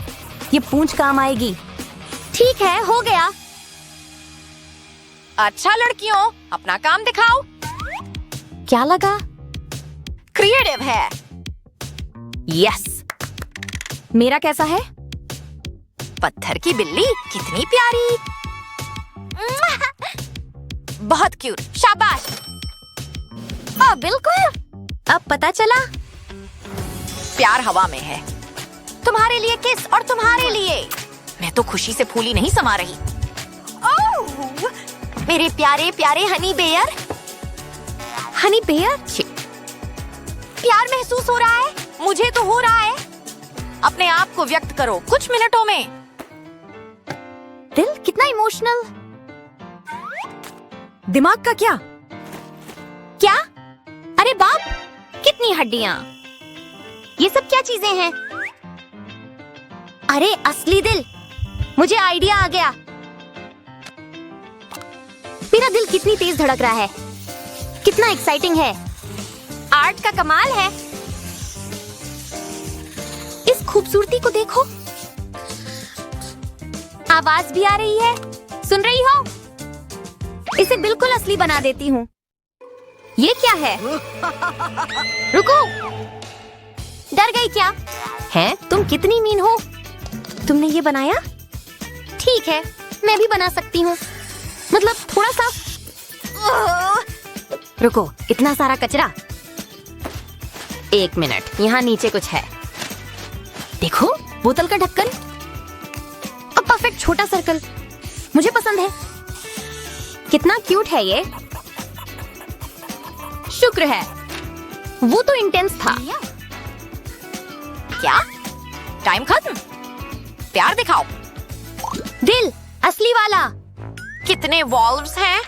ये पूंछ काम आएगी। ठीक है, हो गया। अच्छा लड़कियों, अपना काम दिखाओ। क्या लगा? क्रिएटिव है। यस। मेरा कैसा है? पत्थर की बिल्ली कितनी प्यारी। बहुत क्यूट, शाबाश। हाँ बिल्कुल। अब पता चला। प्यार हवा में है। तुम्हारे लिए किस और तुम्हारे लिए। मैं तो खुशी से फूली नहीं समा रही। ओह, मेरे प्यारे प्यारे हनी बेयर। हनी बेयर? प्यार महसूस हो रहा है? मुझे तो हो रहा है। अपने आप को व्यक्त करो कुछ मिनटों में। दिल कितना इमोशनल। दिमाग का क्या? क्या? अरे बाप, कितनी हड्डियां। ये सब क्या चीजें हैं? अरे असली दिल। मुझे आइडिया आ गया। मेरा दिल कितनी तेज धड़क रहा है। कितना एक्साइटिंग है। आर्ट का कमाल है। इस खूबसूरती को देखो। आवाज भी आ रही है। सुन रही हो? इसे बिल्कुल असली बना देती हूँ। ये क्या है? रुको। डर गई क्या? है? तुम कितनी मीन हो। तुमने ये बनाया? ठीक है, मैं भी बना सकती हूँ। मतलब थोड़ा सा। रुको, इतना सारा कचरा। एक मिनट, यहाँ नीचे कुछ है। देखो, बोतल का ढक्कन। अब परफेक्ट छोटा सर्कल। मुझे पसंद है। कितना क्यूट है ये। शुक्र है, वो तो इंटेंस था। क्या? टाइम खत्म? प्यार दिखाओ। दिल असली वाला। कितने वॉल्व्स हैं?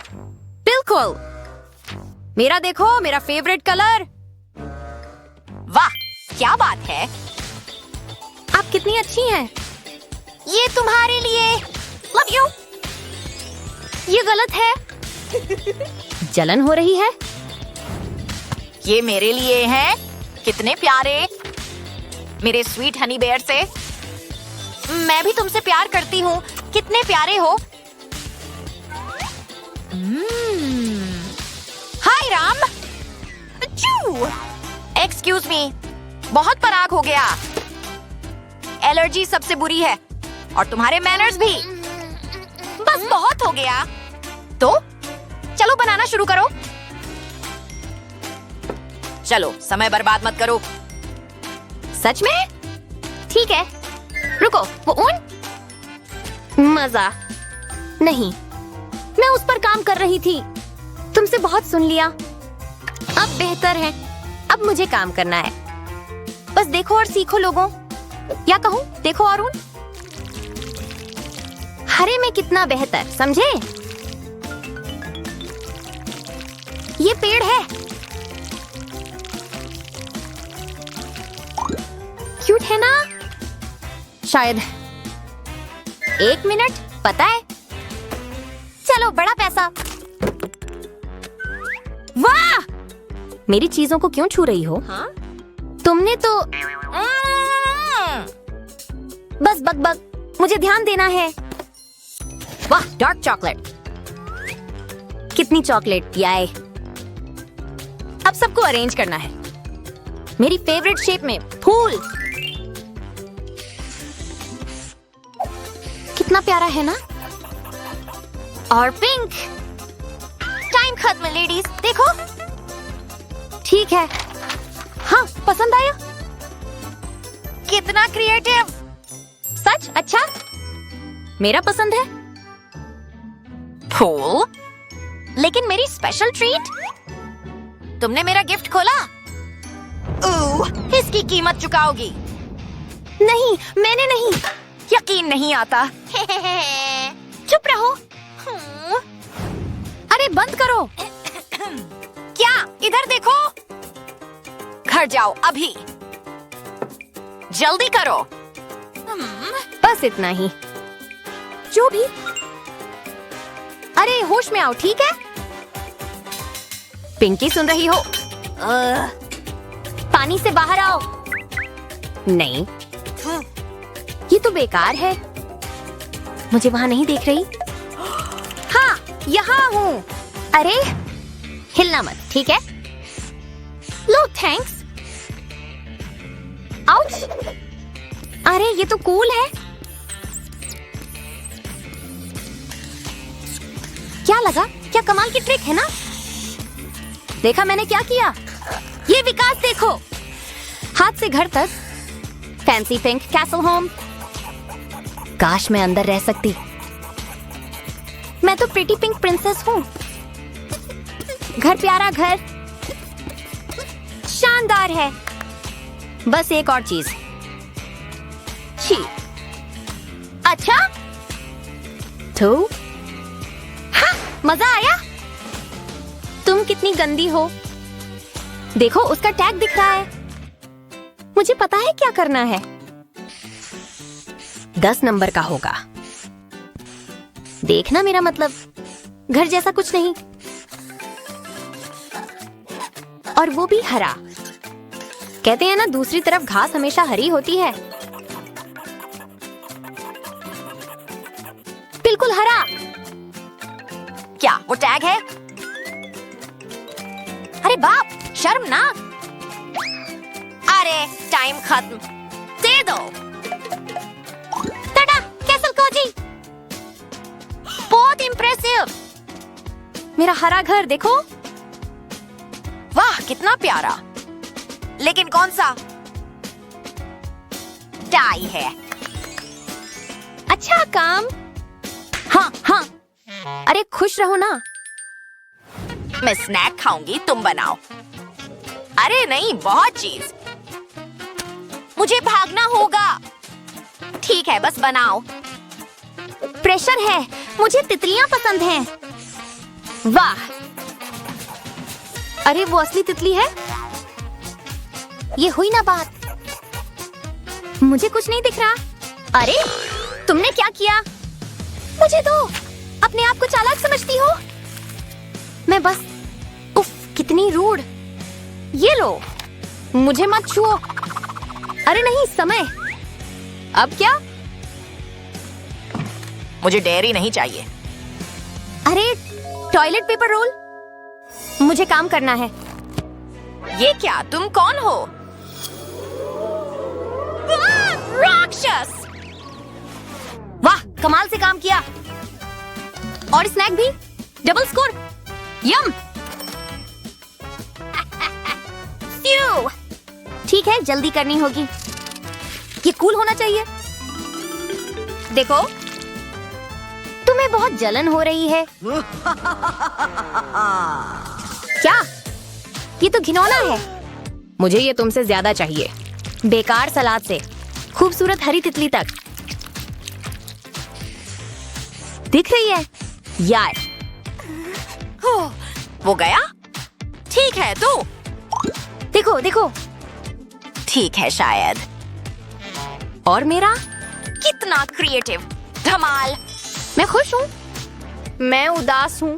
बिल्कुल। मेरा देखो, मेरा फेवरेट कलर। वाह, क्या बात है। आप कितनी अच्छी हैं। ये तुम्हारे लिए। Love you. ये गलत है। जलन हो रही है। ये मेरे लिए है। कितने प्यारे। मेरे स्वीट हनी बेयर से। मैं भी तुमसे प्यार करती हूँ। कितने प्यारे हो। हाय राम। एक्सक्यूज मी, बहुत पराग हो गया। एलर्जी सबसे बुरी है और तुम्हारे मैनर्स भी। बस बहुत हो गया। तो चलो बनाना शुरू करो। चलो, समय बर्बाद मत करो। सच में? ठीक है। रुको, वो ऊन? मजा नहीं। मैं उस पर काम कर रही थी। तुमसे बहुत सुन लिया। अब बेहतर है। अब मुझे काम करना है। बस देखो और सीखो लोगों। या कहूँ, देखो और ऊन। हरे में कितना बेहतर, समझे? ये पेड़ है। क्यूट है ना? शायद 1 मिनट, पता है? चलो, बड़ा पैसा। वाह! मेरी चीजों को क्यों छू रही हो? हाँ? तुमने तो बस बक बक, मुझे ध्यान देना है। वाह, डार्क चॉकलेट। कितनी चॉकलेट, याय। अब सबको अरेंज करना है मेरी फेवरेट शेप में, फूल। कितना प्यारा है ना? और पिंक। टाइम खत्म लेडीज, देखो। ठीक है। हाँ, पसंद आया? कितना क्रिएटिव। सच? अच्छा, मेरा पसंद है। फूल? लेकिन मेरी स्पेशल ट्रीट? तुमने मेरा गिफ्ट खोला? इसकी कीमत चुकाओगी। नहीं, मैंने नहीं। यकीन नहीं आता। चुप रहो। अरे बंद करो। क्या? इधर देखो। घर जाओ अभी, जल्दी करो। बस इतना ही। जो भी। अरे होश में आओ, ठीक है? पिंकी, सुन रही हो? पानी से बाहर आओ। नहीं, ये तो बेकार है। मुझे वहां नहीं देख रही? हाँ, यहाँ हूँ। अरे हिलना मत, ठीक है? लो, थैंक्स। आउच! अरे ये तो कूल है। क्या लगा? क्या कमाल की ट्रिक है ना? देखा मैंने क्या किया? ये विकास देखो। हाथ से घर तक। Fancy pink castle home. काश मैं अंदर रह सकती। मैं तो प्रिटी पिंक प्रिंसेस हूँ। घर प्यारा घर, शानदार है। बस एक और चीज। छी। अच्छा तो हाँ, मजा आया? तुम कितनी गंदी हो। देखो, उसका टैग दिख रहा है। मुझे पता है क्या करना है। 10 नंबर का होगा। देखना, मेरा मतलब घर जैसा कुछ नहीं। और वो भी हरा। कहते हैं ना, दूसरी तरफ घास हमेशा हरी होती है। बिल्कुल हरा। क्या वो टैग है? अरे बाप, शर्मनाक। अरे टाइम खत्म, दे दो। Tata, castle cosy. बहुत इम्प्रेसिव। मेरा हरा घर देखो। वाह, कितना प्यारा। लेकिन कौन सा? टाई है। अच्छा काम। हाँ हाँ, अरे खुश रहो ना। मैं स्नैक खाऊंगी, तुम बनाओ। अरे नहीं, बहुत चीज। मुझे भागना होगा। ठीक है, बस बनाओ। प्रेशर है, मुझे तितलियां पसंद हैं। वाह, अरे वो असली तितली है। ये हुई ना बात। मुझे कुछ नहीं दिख रहा। अरे तुमने क्या किया? मुझे दो। अपने आप को चालाक समझती हो? मैं बस, उफ, कितनी रूड। ये लो, मुझे मत छुओ। अरे नहीं, समय। अब क्या? मुझे डेयरी नहीं चाहिए। अरे टॉयलेट पेपर रोल। मुझे काम करना है। ये क्या? तुम कौन हो? राक्षस! वाह, कमाल से काम किया। और स्नैक भी। Double score. यम। ठीक है, जल्दी करनी होगी। ये कूल होना चाहिए। देखो, तुम्हें बहुत जलन हो रही है। क्या? ये तो घिनौना है। मुझे ये तुमसे ज्यादा चाहिए। बेकार सलाद से खूबसूरत हरी तितली तक। दिख रही है यार? वो गया? ठीक है, तो देखो देखो। ठीक है शायद। और मेरा? कितना क्रिएटिव, धमाल। मैं खुश हूँ। मैं उदास हूँ।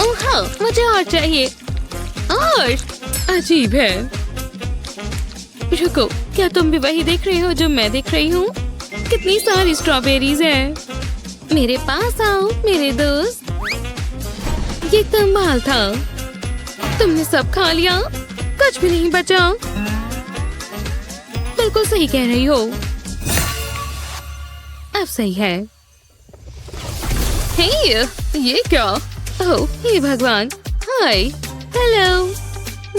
ओह हाँ, मुझे और चाहिए। और अजीब है। रुको, क्या तुम भी वही देख रही हो जो मैं देख रही हूँ? कितनी सारी स्ट्रॉबेरीज हैं। मेरे पास आओ मेरे दोस्त। ये कमाल था। तुमने सब खा लिया, कुछ भी नहीं बचा। बिल्कुल सही कह रही हो। अब सही है। हे, ये क्या? ओह, हे भगवान। हाय, हेलो।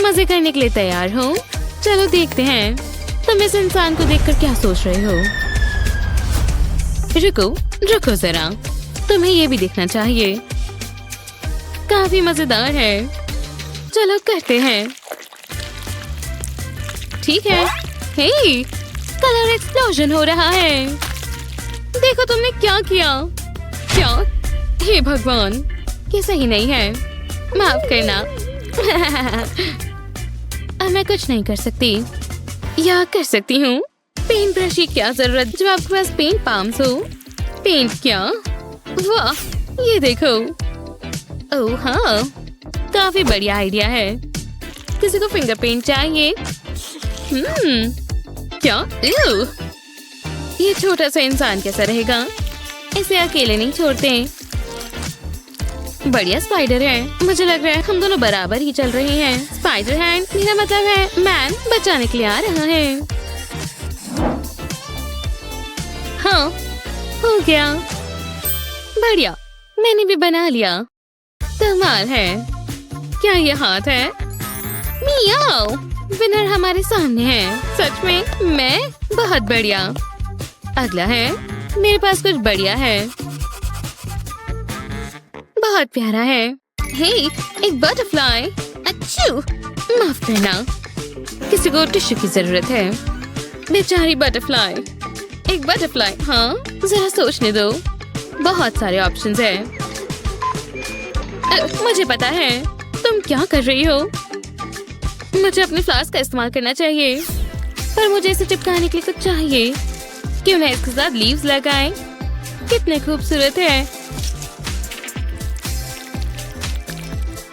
मजे करने के लिए तैयार हो? चलो देखते हैं तुम इस इंसान को देखकर क्या सोच रहे हो। रुको रुको जरा, तुम्हें ये भी देखना चाहिए। काफी मजेदार है। चलो करते हैं। ठीक है। हे, कलर एक्सप्लोजन हो रहा है। देखो तुमने क्या किया। क्या? हे भगवान, ये सही नहीं है। माफ करना। अब मैं कुछ नहीं कर सकती, या कर सकती हूँ। पेंट ब्रश की क्या जरूरत जब आपके पास पेंट पाम्स हो। पेंट क्या? वाह, ये देखो। ओह हाँ, काफी बढ़िया आइडिया है। किसी को फिंगर पेंट चाहिए? क्या? Ew! ये छोटा सा इंसान कैसा रहेगा? इसे अकेले नहीं छोड़ते। बढ़िया स्पाइडर है। मुझे लग रहा है हम दोनों बराबर ही चल रहे हैं। स्पाइडर हैंड, मेरा मतलब है मैन बचाने के लिए आ रहा है। हाँ, हो गया। बढ़िया, मैंने भी बना लिया। कमाल है। क्या ये हाथ है? मियाओ, विनर हमारे सामने है। सच में? मैं? बहुत बढ़िया। अगला है। मेरे पास कुछ बढ़िया है। बहुत प्यारा है। हे, एक बटरफ्लाई। अच्छू, माफ करना। किसी को टिश्यू की जरूरत है। बेचारी बटरफ्लाई। एक बटरफ्लाई। हाँ, जरा सोचने दो। बहुत सारे ऑप्शंस हैं। मुझे पता है तुम क्या कर रही हो। मुझे अपने फ्लावर्स का इस्तेमाल करना चाहिए, पर मुझे इसे चिपकाने के लिए कुछ चाहिए। क्यों ना इसके साथ लीव्स लगाएं? कितने खूबसूरत है।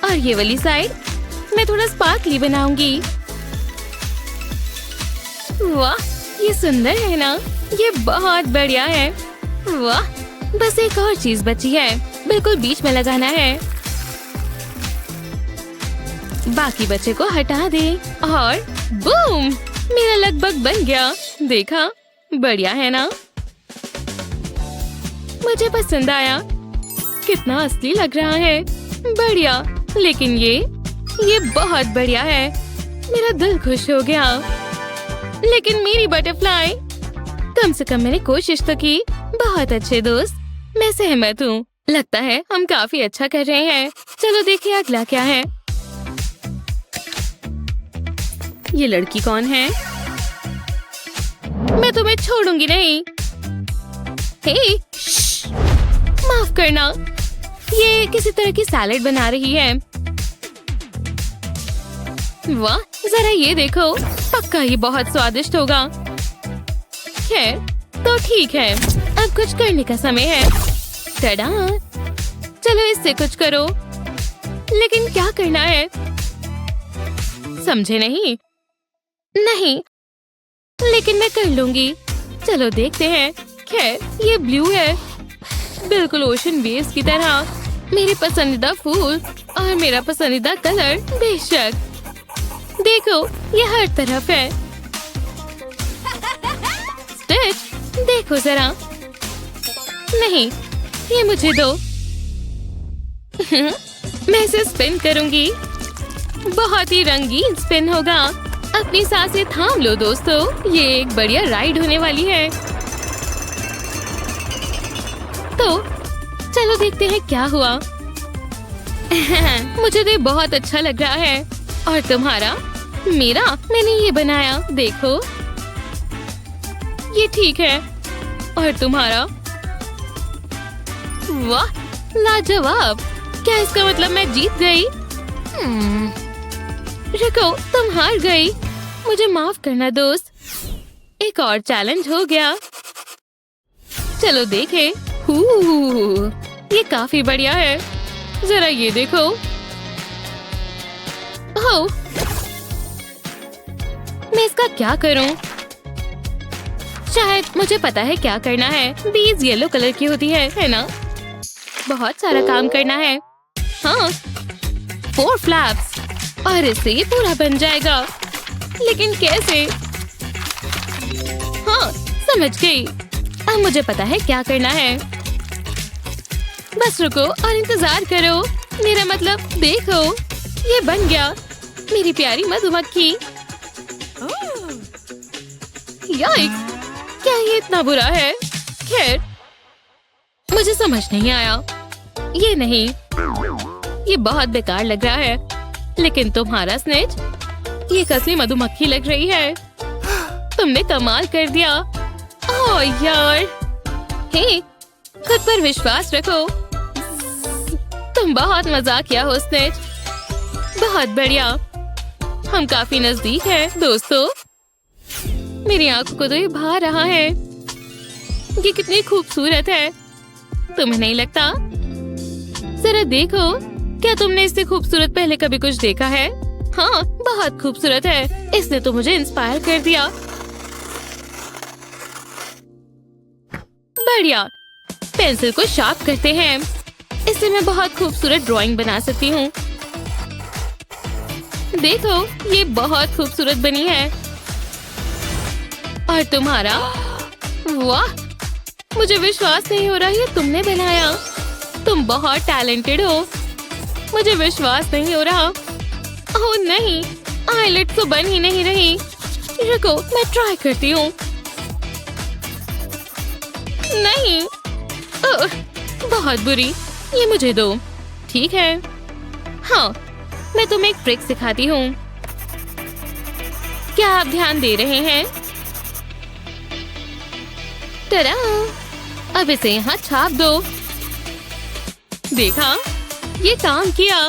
और ये वाली साइड मैं थोड़ा स्पार्कली बनाऊंगी। वाह, ये सुंदर है ना? ये बहुत बढ़िया है। वाह, बस एक और चीज बची है। बिल्कुल बीच में लगाना है। बाकी बच्चे को हटा दे और बूम, मेरा लगभग बन गया। देखा? बढ़िया है ना? मुझे पसंद आया। कितना असली लग रहा है। बढ़िया, लेकिन ये बहुत बढ़िया है। मेरा दिल खुश हो गया। लेकिन मेरी बटरफ्लाई, कम से कम मैंने कोशिश तो की। बहुत अच्छे दोस्त, मैं सहमत हूँ। लगता है हम काफी अच्छा कर रहे हैं। चलो देखिए अगला क्या है। ये लड़की कौन है? मैं तुम्हें छोड़ूंगी नहीं। हे, माफ करना। ये किसी तरह की सैलेड बना रही है। वाह, जरा ये देखो। पक्का ये बहुत स्वादिष्ट होगा। खैर, तो ठीक है। अब कुछ करने का समय है। टडा! चलो इससे कुछ करो। लेकिन क्या करना है? समझे नहीं? नहीं, लेकिन मैं कर लूंगी। चलो देखते हैं। खैर, ये ब्लू है, बिल्कुल ओशन वेव्स की तरह। मेरे पसंदीदा फूल और मेरा पसंदीदा कलर। बेशक, देखो ये हर तरफ है। स्टिच, देखो जरा। नहीं, ये मुझे दो। मैं इसे स्पिन करूंगी। बहुत ही रंगीन स्पिन होगा। अपनी सांसें थाम लो दोस्तों, ये एक बढ़िया राइड होने वाली है। तो चलो देखते हैं क्या हुआ। मुझे तो बहुत अच्छा लग रहा है। और तुम्हारा? मेरा? मैंने ये बनाया, देखो। ये ठीक है। और तुम्हारा? वाह, लाजवाब। क्या इसका मतलब मैं जीत गई? रुको, तुम हार गई। मुझे माफ करना दोस्त। एक एक और चैलेंज हो गया। चलो देखें। ये काफी बढ़िया है। जरा ये देखो। ओह, मैं इसका क्या करूं? शायद मुझे पता है क्या करना है। बीज येलो कलर की होती है ना? बहुत सारा काम करना है। हाँ, 4 फ्लैप्स और इससे ये पूरा बन जाएगा। लेकिन कैसे? हाँ, समझ गई। अब मुझे पता है क्या करना है। बस रुको और इंतजार करो। मेरा मतलब देखो, ये बन गया। मेरी प्यारी मधुमक्खी। याइक्स, क्या ये इतना बुरा है? खैर, मुझे समझ नहीं आया। ये नहीं, ये बहुत बेकार लग रहा है। लेकिन तुम्हारा स्नेच, ये एक असली मधुमक्खी लग रही है। तुमने कमाल कर दिया। ओह यार, हे, खुद पर विश्वास रखो। तुम बहुत मजाकिया हो स्नेच। बहुत बढ़िया। हम काफी नजदीक हैं दोस्तों। मेरी आंखों को तो ये भा रहा है। ये कितनी खूबसूरत है, तुम्हें नहीं लगता? जरा देखो, क्या तुमने इससे खूबसूरत पहले कभी कुछ देखा है? हाँ, बहुत खूबसूरत है। इसने तो मुझे इंस्पायर कर दिया। बढ़िया। पेंसिल को शार्प करते हैं। इससे मैं बहुत खूबसूरत ड्राइंग बना सकती हूँ। देखो, ये बहुत खूबसूरत बनी है। और तुम्हारा? वाह, मुझे विश्वास नहीं हो रहा ये तुमने बनाया। तुम बहुत टैलेंटेड हो। मुझे विश्वास नहीं हो रहा। ओह नहीं, आईलेट तो बन ही नहीं रही। रुको, मैं ट्राई करती हूँ। नहीं, ओह, बहुत बुरी। ये मुझे दो। ठीक है। हाँ, मैं तुम्हें एक ट्रिक सिखाती हूँ। क्या आप ध्यान दे रहे हैं? टरा! अब इसे यहाँ छाप दो। देखा, ये काम किया।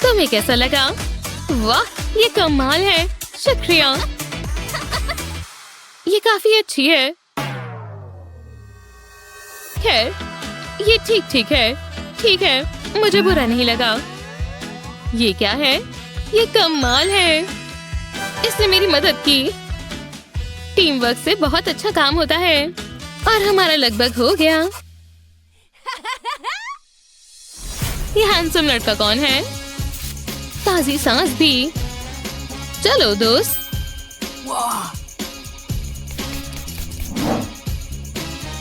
तुम्हें कैसा लगा? वाह, ये कमाल है। शुक्रिया। ये काफी अच्छी है। खैर, ये ठीक है। ठीक है, मुझे बुरा नहीं लगा। ये क्या है? ये कमाल है। इसने मेरी मदद की। टीम वर्क से बहुत अच्छा काम होता है। और हमारा लगभग हो गया। ये हैंडसम लड़का कौन है? ताजी सांस भी। चलो दोस्त।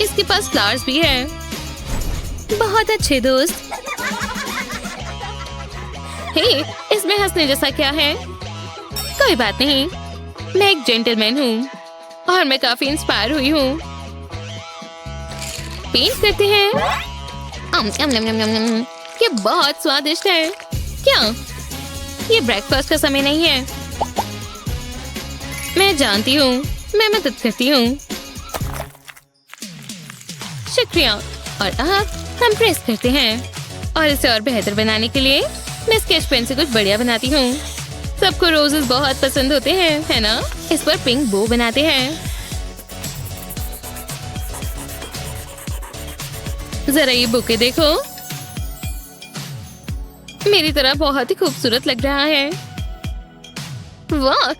इसके पास फ्लावर्स भी है। बहुत अच्छे दोस्त। हे, इसमें हंसने जैसा क्या है? कोई बात नहीं, मैं एक जेंटलमैन हूँ और मैं काफी इंस्पायर हुई हूँ। पेंट करते हैं। ये बहुत स्वादिष्ट है। क्या ये ब्रेकफास्ट का समय नहीं है? मैं जानती हूँ, मैं मदद करती हूँ। शुक्रिया। और अब हम प्रेस करते हैं। और इसे और बेहतर बनाने के लिए मैं स्केच पेन से कुछ बढ़िया बनाती हूँ। सबको रोजेस बहुत पसंद होते हैं, है ना? इस पर पिंक बो बनाते हैं। जरा ये बुके देखो। मेरी तरह बहुत ही खूबसूरत लग रहा है। वाह,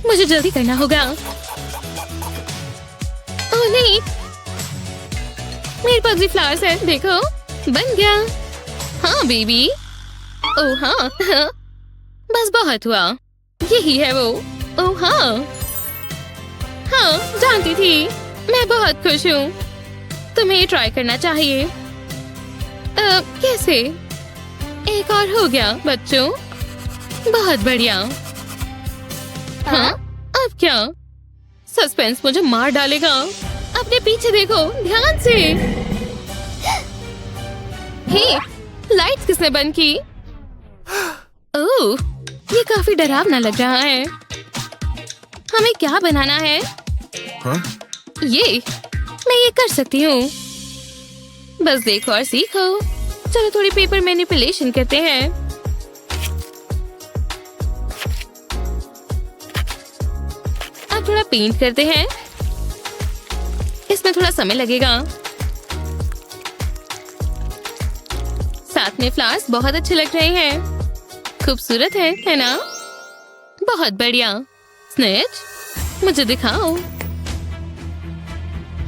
मुझे जल्दी करना होगा। ओह नहीं, मेरे पास भी फ्लावर्स है। देखो, बन गया। हाँ बेबी। ओह हाँ, बस बहुत हुआ। यही है वो। ओह हाँ, हाँ जानती थी। मैं बहुत खुश हूँ। तुम्हें ये ट्राई करना चाहिए। कैसे? एक और हो गया बच्चों। बहुत बढ़िया। हाँ, अब क्या? सस्पेंस मुझे मार डालेगा। अपने पीछे देखो ध्यान से। हे, लाइट्स किसने बंद की? ओह, ये काफी डरावना लग रहा है। हमें क्या बनाना है? हाँ? ये मैं ये कर सकती हूँ। बस देखो और सीखो। चलो थोड़ी पेपर मैनिपुलेशन करते हैं। अब थोड़ा पेंट करते हैं। इसमें थोड़ा समय लगेगा। साथ में फ्लावर्स बहुत अच्छे लग रहे हैं। खूबसूरत है ना? बहुत बढ़िया। स्नेच, मुझे दिखाओ।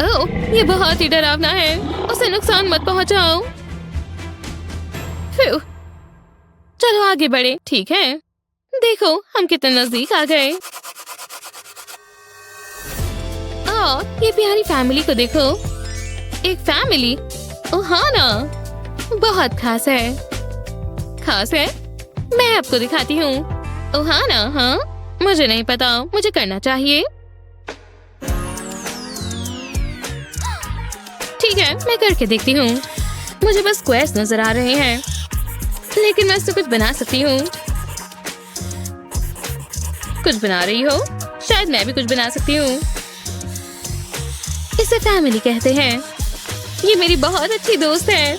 ओह, ये बहुत ही डरावना है। उसे नुकसान मत पहुंचाओ। फिर चलो आगे बढ़े। ठीक है, देखो हम कितने नजदीक आ गए। ये प्यारी फैमिली को देखो। एक फैमिली, ओह हाँ ना, बहुत खास है। खास है? मैं आपको दिखाती हूँ। ओह हाँ ना, हाँ, मुझे नहीं पता, मुझे करना चाहिए। ठीक है, मैं करके देखती हूँ। मुझे बस स्क्वायर्स नजर आ रहे हैं, लेकिन मैं इससे कुछ बना सकती हूँ। कुछ बना रही हो? शायद मैं भी कुछ बना सकती हूँ। इसे फैमिली कहते हैं। ये मेरी बहुत अच्छी दोस्त है।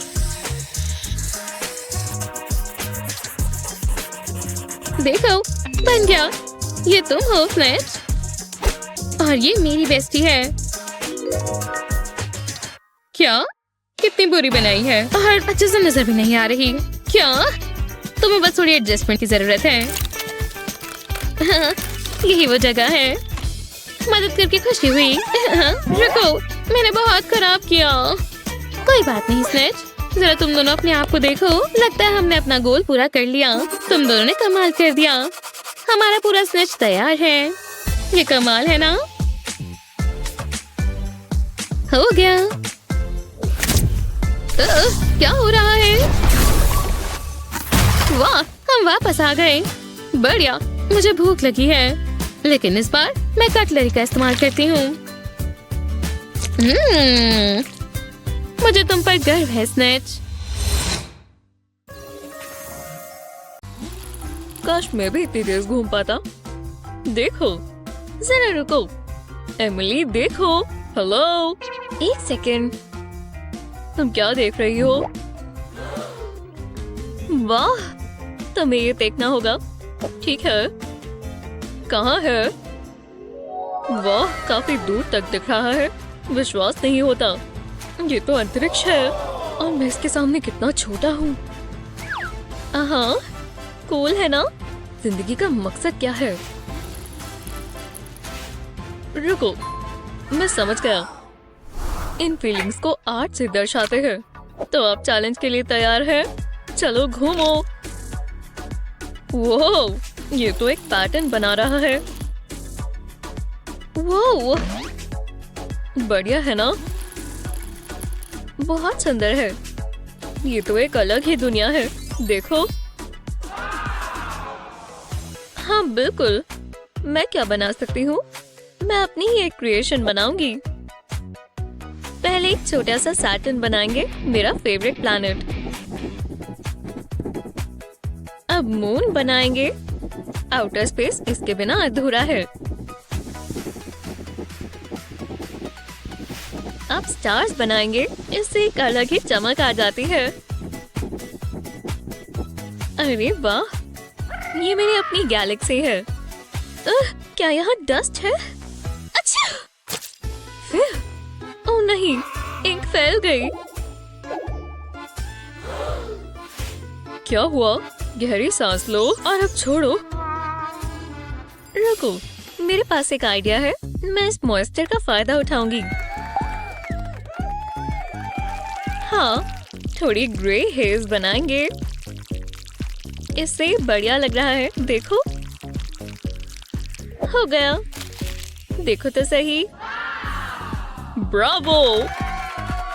देखो, बन गया। ये तुम हो स्नेच, और ये मेरी बेस्टी है। क्या? कितनी बुरी बनाई है और अच्छे से नजर भी नहीं आ रही। क्या? तुम्हें बस थोड़ी एडजस्टमेंट की जरूरत है। हाँ, यही वो जगह है। मदद करके खुशी हुई। रुको, मैंने बहुत खराब किया। कोई बात नहीं स्नेच, जरा तुम दोनों अपने आप को देखो। लगता है हमने अपना गोल पूरा कर लिया। तुम दोनों ने कमाल कर दिया। हमारा पूरा स्नेच तैयार है। ये कमाल है ना? हो गया। क्या हो रहा है? वाह, हम वापस आ गए। बढ़िया। मुझे भूख लगी है, लेकिन इस बार मैं कटलरी का इस्तेमाल करती हूँ। मुझे तुम पर गर्व है स्नेच। काश मैं भी इतनी तेज घूम पाता। देखो, जरा रुको। एमिली देखो। हेलो, एक सेकेंड। तुम क्या देख रही हो? वाह, तुम्हें ये देखना होगा। ठीक है, कहाँ है? वाह, काफी दूर तक दिख रहा है। विश्वास नहीं होता। ये तो अंतरिक्ष है और मैं इसके सामने कितना छोटा हूँ। हाँ, कूल है ना? जिंदगी का मकसद क्या है? रुको, मैं समझ गया। इन फीलिंग्स को आर्ट से दर्शाते हैं। तो आप चैलेंज के लिए तैयार हैं? चलो घूमो। वो ये तो एक पैटर्न बना रहा है। वो बढ़िया है ना? बहुत सुंदर है। ये तो एक अलग ही दुनिया है। देखो। हाँ बिल्कुल। मैं क्या बना सकती हूँ? मैं अपनी ही एक क्रिएशन बनाऊंगी। पहले एक छोटा सा सैटर्न बनाएंगे, मेरा फेवरेट प्लैनेट। अब मून बनाएंगे। आउटर स्पेस इसके बिना अधूरा है। अब स्टार्स बनाएंगे, इससे एक अलग ही चमक आ जाती है। अरे वाह, ये मेरी अपनी गैलेक्सी है। क्या यहाँ डस्ट है? अच्छा, ओह नहीं, इंक फैल गई। क्या हुआ? गहरी सांस लो और अब छोड़ो। रुको, मेरे पास एक आइडिया है। मैं इस मॉइस्चर का फायदा उठाऊंगी। हाँ, थोड़ी ग्रे हेयर्स बनाएंगे। इससे बढ़िया लग रहा है। देखो, हो गया। देखो तो सही। ब्रावो!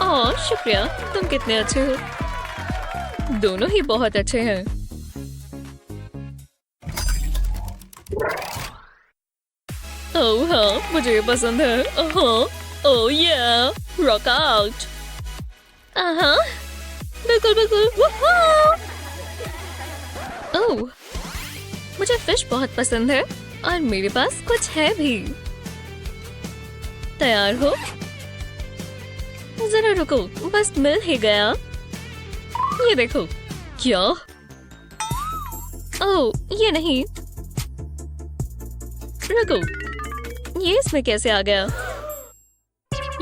ओह शुक्रिया, तुम कितने अच्छे हो। दोनों ही बहुत अच्छे हैं। ओह हाँ, मुझे ये पसंद है। ओह या, रॉक आउट। हाँ, बिल्कुल बिल्कुल। ओह, मुझे फिश बहुत पसंद है और मेरे पास कुछ है भी। तैयार हो? जरा रुको, बस मिल ही गया। ये देखो। क्या? ओह, ये नहीं। रुको, ये इसमें कैसे आ गया?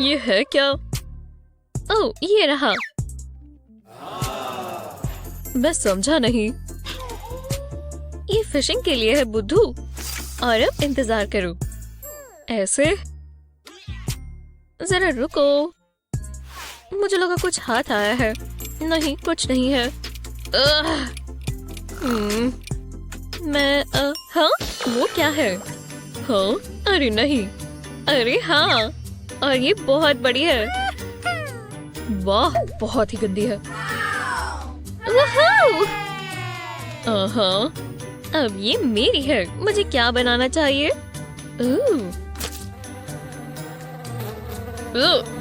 ये है क्या? ओह, ये रहा। मैं समझा नहीं। ये फिशिंग के लिए है बुद्धू। और अब इंतजार करो। ऐसे? जरा रुको। मुझे लगा कुछ हाथ आया है। नहीं, कुछ नहीं है। मैं हाँ, वो क्या है? हाँ, अरे नहीं, अरे हाँ, और ये बहुत बड़ी है। वाह, बहुत ही गंदी है। हाँ, अब ये मेरी है। मुझे क्या बनाना चाहिए?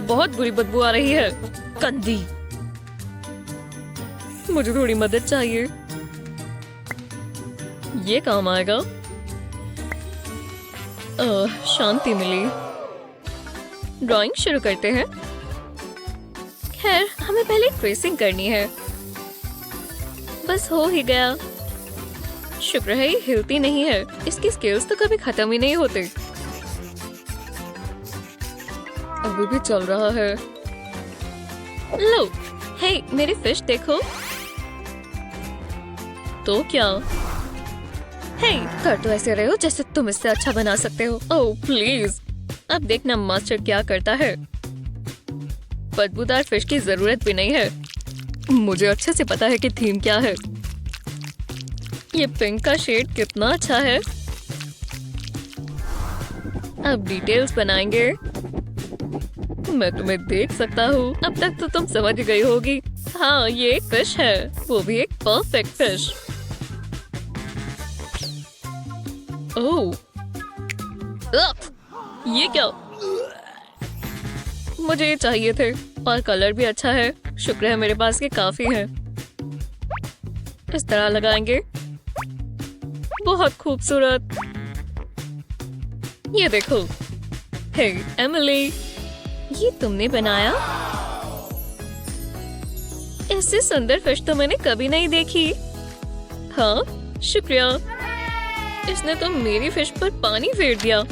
बहुत बुरी बदबू आ रही है। गंदी। मुझे थोड़ी मदद चाहिए। ये काम आएगा। शांति मिली। ड्राइंग शुरू करते हैं। खैर, हमें पहले ट्रेसिंग करनी है। बस हो ही गया। शुक्र है ये हिलती नहीं है। इसकी स्केल्स तो कभी खत्म ही नहीं होते। अभी भी चल रहा है। लो, हे, मेरी फिश देखो। तो क्या? हे, कर तो ऐसे रहे हो जैसे तुम इससे अच्छा बना सकते हो। Oh please. अब देखना मास्टर क्या करता है। बदबूदार फिश की जरूरत भी नहीं है। मुझे अच्छे से पता है कि थीम क्या है। ये पिंक का शेड कितना अच्छा है। अब डिटेल्स बनाएंगे। मैं तुम्हें देख सकता हूँ। अब तक तो तुम समझ गई होगी। हाँ, ये एक फिश है, वो भी एक परफेक्ट फिश। ओह, ये क्या? मुझे ये चाहिए थे। और कलर भी अच्छा है। शुक्र है मेरे पास ये काफी है। इस तरह लगाएंगे। बहुत खूबसूरत। ये देखो। हे एमिली, ये तुमने बनाया? ऐसे सुंदर फिश तो मैंने कभी नहीं देखी। हाँ, शुक्रिया। इसने तो मेरी फिश पर पानी फेर दिया।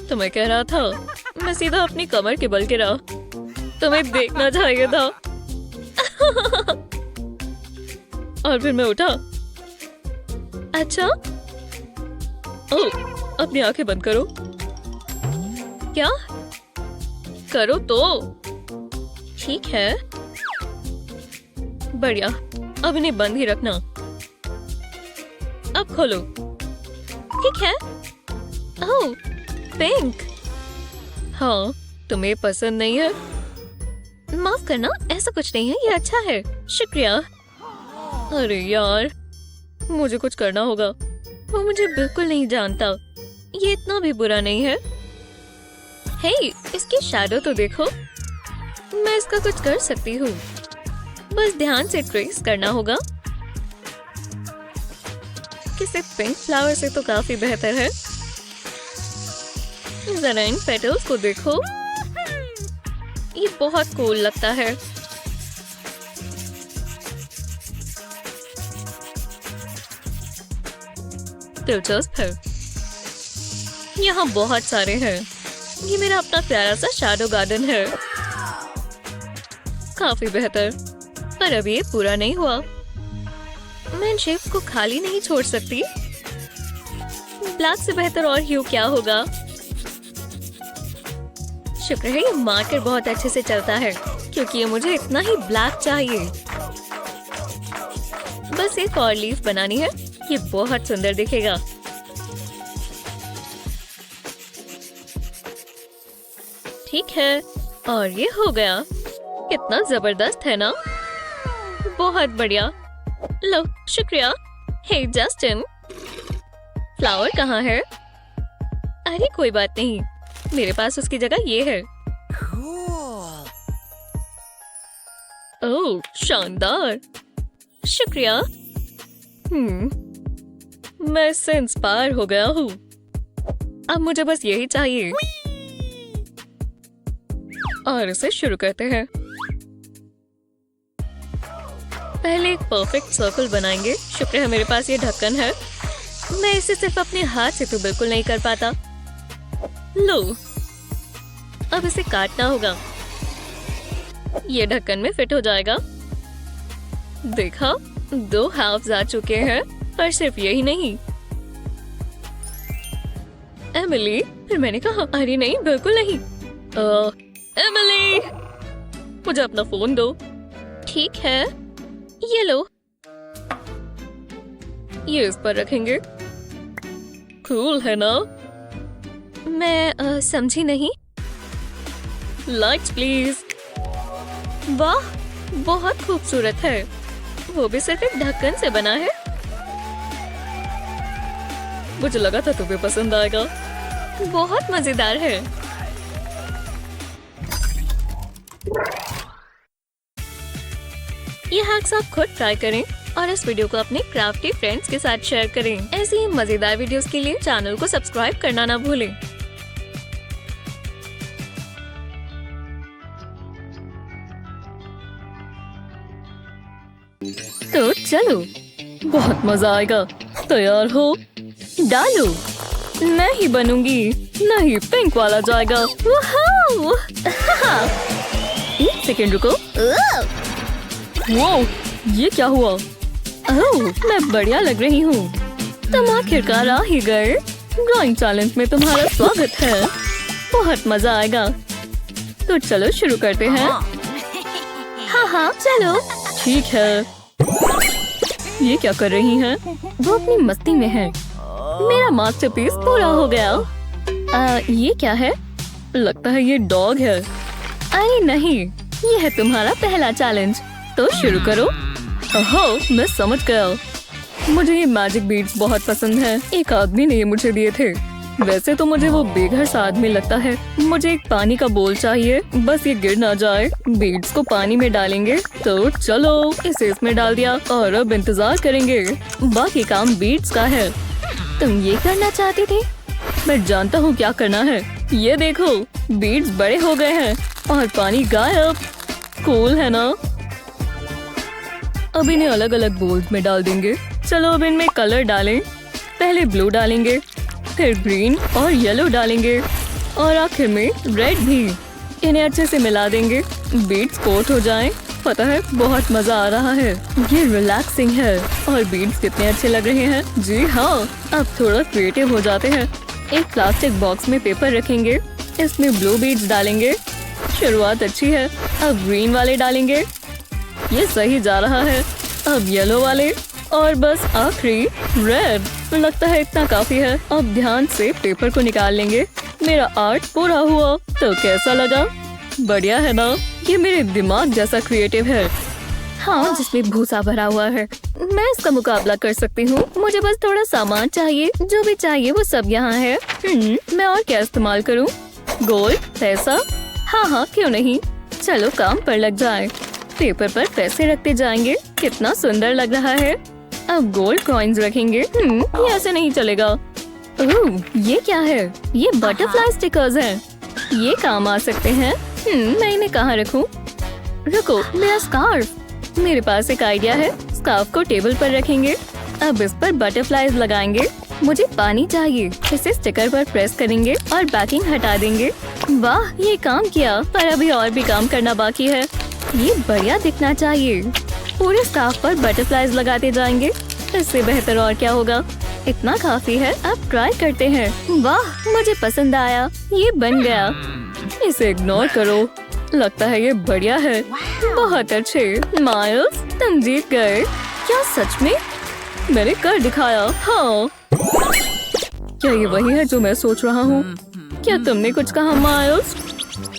तो मैं कह रहा था, मैं सीधा अपनी कमर के बल गिरा। तुम्हें देखना चाहिए था। और फिर मैं उठा। अच्छा, ओह, अपनी आंखें बंद करो। क्या? करो तो। ठीक है, बढ़िया। अब इन्हें बंद ही रखना। अब खोलो। ठीक है। ओह, पिंक। हाँ, तुम्हें पसंद नहीं है? माफ करना, ऐसा कुछ नहीं है। ये अच्छा है। शुक्रिया। अरे यार, मुझे कुछ करना होगा। वो मुझे बिल्कुल नहीं जानता। ये इतना भी बुरा नहीं है। हे, इसकी शैडो तो देखो। मैं इसका कुछ कर सकती हूँ। बस ध्यान से ट्रेस करना होगा। किसी पिंक फ्लावर से तो काफी बेहतर है। जरा इन पेटल्स को देखो। ये बहुत कूल लगता है। दिलचस्प है। यहाँ बहुत सारे हैं। ये मेरा अपना प्यारा सा शैडो गार्डन है। काफी बेहतर। पर अभी ये पूरा नहीं हुआ। मैं इन शेप को खाली नहीं छोड़ सकती। ब्लैक से बेहतर और ह्यू क्या होगा? शुक्र है ये मार्कर बहुत अच्छे से चलता है, क्योंकि ये मुझे इतना ही ब्लैक चाहिए। बस एक और लीफ बनानी है। ये बहुत सुंदर दिखेगा। ठीक है, और ये हो गया। कितना जबरदस्त है ना? बहुत बढ़िया। लो, शुक्रिया। हे जस्टिन, फ्लावर कहाँ है? अरे कोई बात नहीं, मेरे पास उसकी जगह ये है। ओह, शानदार। शुक्रिया। मैं इससे इंस्पायर हो गया हूँ। अब मुझे बस यही चाहिए। और इसे शुरू करते हैं। पहले एक परफेक्ट सर्कल बनाएंगे। शुक्र है मेरे पास ये ढक्कन है। मैं इसे सिर्फ अपने हाथ से तो बिल्कुल नहीं कर पाता। लो, अब इसे काटना होगा। ये ढक्कन में फिट हो जाएगा। देखा, 2 हाफ्स आ चुके हैं। और सिर्फ यही नहीं, एमिली, फिर मैंने कहा अरे नहीं, बिल्कुल नहीं। एमिली, मुझे अपना फोन दो। ठीक है, ये लो। ये इस पर रखेंगे। कूल है ना? मैं समझी नहीं। Lights please. वाह, बहुत खूबसूरत है। वो भी सिर्फ एक ढक्कन से बना है। मुझे लगा था तुम्हें पसंद आएगा। बहुत मजेदार है। ये हैक्स आप खुद ट्राई करें और इस वीडियो को अपने क्राफ्टी फ्रेंड्स के साथ शेयर करें। ऐसी ही मजेदार वीडियोस के लिए चैनल को सब्सक्राइब करना ना भूलें। तो चलो, बहुत मजा आएगा। तैयार हो? डालो। मैं ही बनूंगी। नहीं, पिंक वाला जाएगा। वाह! एक सेकेंड रुको। वो, ये क्या हुआ? ओह, मैं बढ़िया लग रही हूँ। तुम आखिरकार आ ही गए। ड्राइंग चैलेंज में तुम्हारा स्वागत है। बहुत मजा आएगा। तो चलो शुरू करते हैं। हाँ, चलो। ठीक है। ये क्या कर रही हैं? वो अपनी मस्ती में है। मेरा मास्टरपीस पूरा हो गया। ये क्या है? लगता है ये डॉग है। अरे नहीं, ये है तुम्हारा पहला चैलेंज। तो शुरू करो। ओहो, मैं समझ गया। मुझे ये मैजिक बीड्स बहुत पसंद है। एक आदमी ने ये मुझे दिए थे। वैसे तो मुझे वो बेघर सा आदमी लगता है। मुझे एक पानी का बोल चाहिए, बस ये गिर ना जाए। बीड्स को पानी में डालेंगे। तो चलो, इसे इसमें डाल दिया और अब इंतजार करेंगे। बाकी काम बीड्स का है। तुम ये करना चाहते थे? मैं जानता हूँ क्या करना है। ये देखो, बीड्स बड़े हो गए हैं और पानी गायब। कूल है ना? अब इन्हें अलग अलग बोल्स में डाल देंगे। चलो अब इनमें कलर डालें। पहले ब्लू डालेंगे, फिर ग्रीन और येलो डालेंगे और आखिर में रेड भी। इन्हें अच्छे से मिला देंगे। बीड्स कोट हो जाएं। पता है, बहुत मजा आ रहा है। ये रिलैक्सिंग है। और बीड्स कितने अच्छे लग रहे हैं। जी हाँ, अब थोड़ा क्रिएटिव हो जाते हैं। एक प्लास्टिक बॉक्स में पेपर रखेंगे। इसमें ब्लू बीड्स डालेंगे। शुरुआत अच्छी है। अब ग्रीन वाले डालेंगे। ये सही जा रहा है। अब येलो वाले और बस आखिरी रेड। लगता है इतना काफी है। अब ध्यान से पेपर को निकाल लेंगे। मेरा आर्ट पूरा हुआ। तो कैसा लगा? बढ़िया है ना? ये मेरे दिमाग जैसा क्रिएटिव है। हाँ, जिसमें भूसा भरा हुआ है। मैं इसका मुकाबला कर सकती हूँ। मुझे बस थोड़ा सामान चाहिए। जो भी चाहिए वो सब यहाँ है। मैं और क्या इस्तेमाल करूँ? गोल्ड, पैसा? हाँ, क्यों नहीं। चलो काम पर लग जाए। पेपर पर पैसे रखते जाएंगे। कितना सुंदर लग रहा है। अब गोल्ड कॉइन्स रखेंगे। ये ऐसे नहीं चलेगा। ओह, ये क्या है? ये बटरफ्लाई स्टिकर्स हैं। ये काम आ सकते हैं। मैं इन्हें कहाँ रखूं? रुको, मेरा स्कार्फ। मेरे पास एक आइडिया है। स्कार्फ को टेबल पर रखेंगे। अब इस पर बटरफ्लाईज लगाएंगे। मुझे पानी चाहिए। इसे स्टिकर पर प्रेस करेंगे और बैकिंग हटा देंगे। वाह, ये काम किया। पर अभी और भी काम करना बाकी है। ये बढ़िया दिखना चाहिए। पूरे स्कार्फ पर बटरफ्लाईज लगाते जाएंगे। इससे बेहतर और क्या होगा। इतना काफी है। अब ट्राई करते हैं। वाह, मुझे पसंद आया। ये बन गया। इसे इग्नोर करो। लगता है ये बढ़िया है। बहुत अच्छे। माइल्स, तुम जीत गए। क्या सच में? मैंने कर दिखाया। हाँ, क्या ये वही है जो मैं सोच रहा हूँ? क्या तुमने कुछ कहा माइल्स?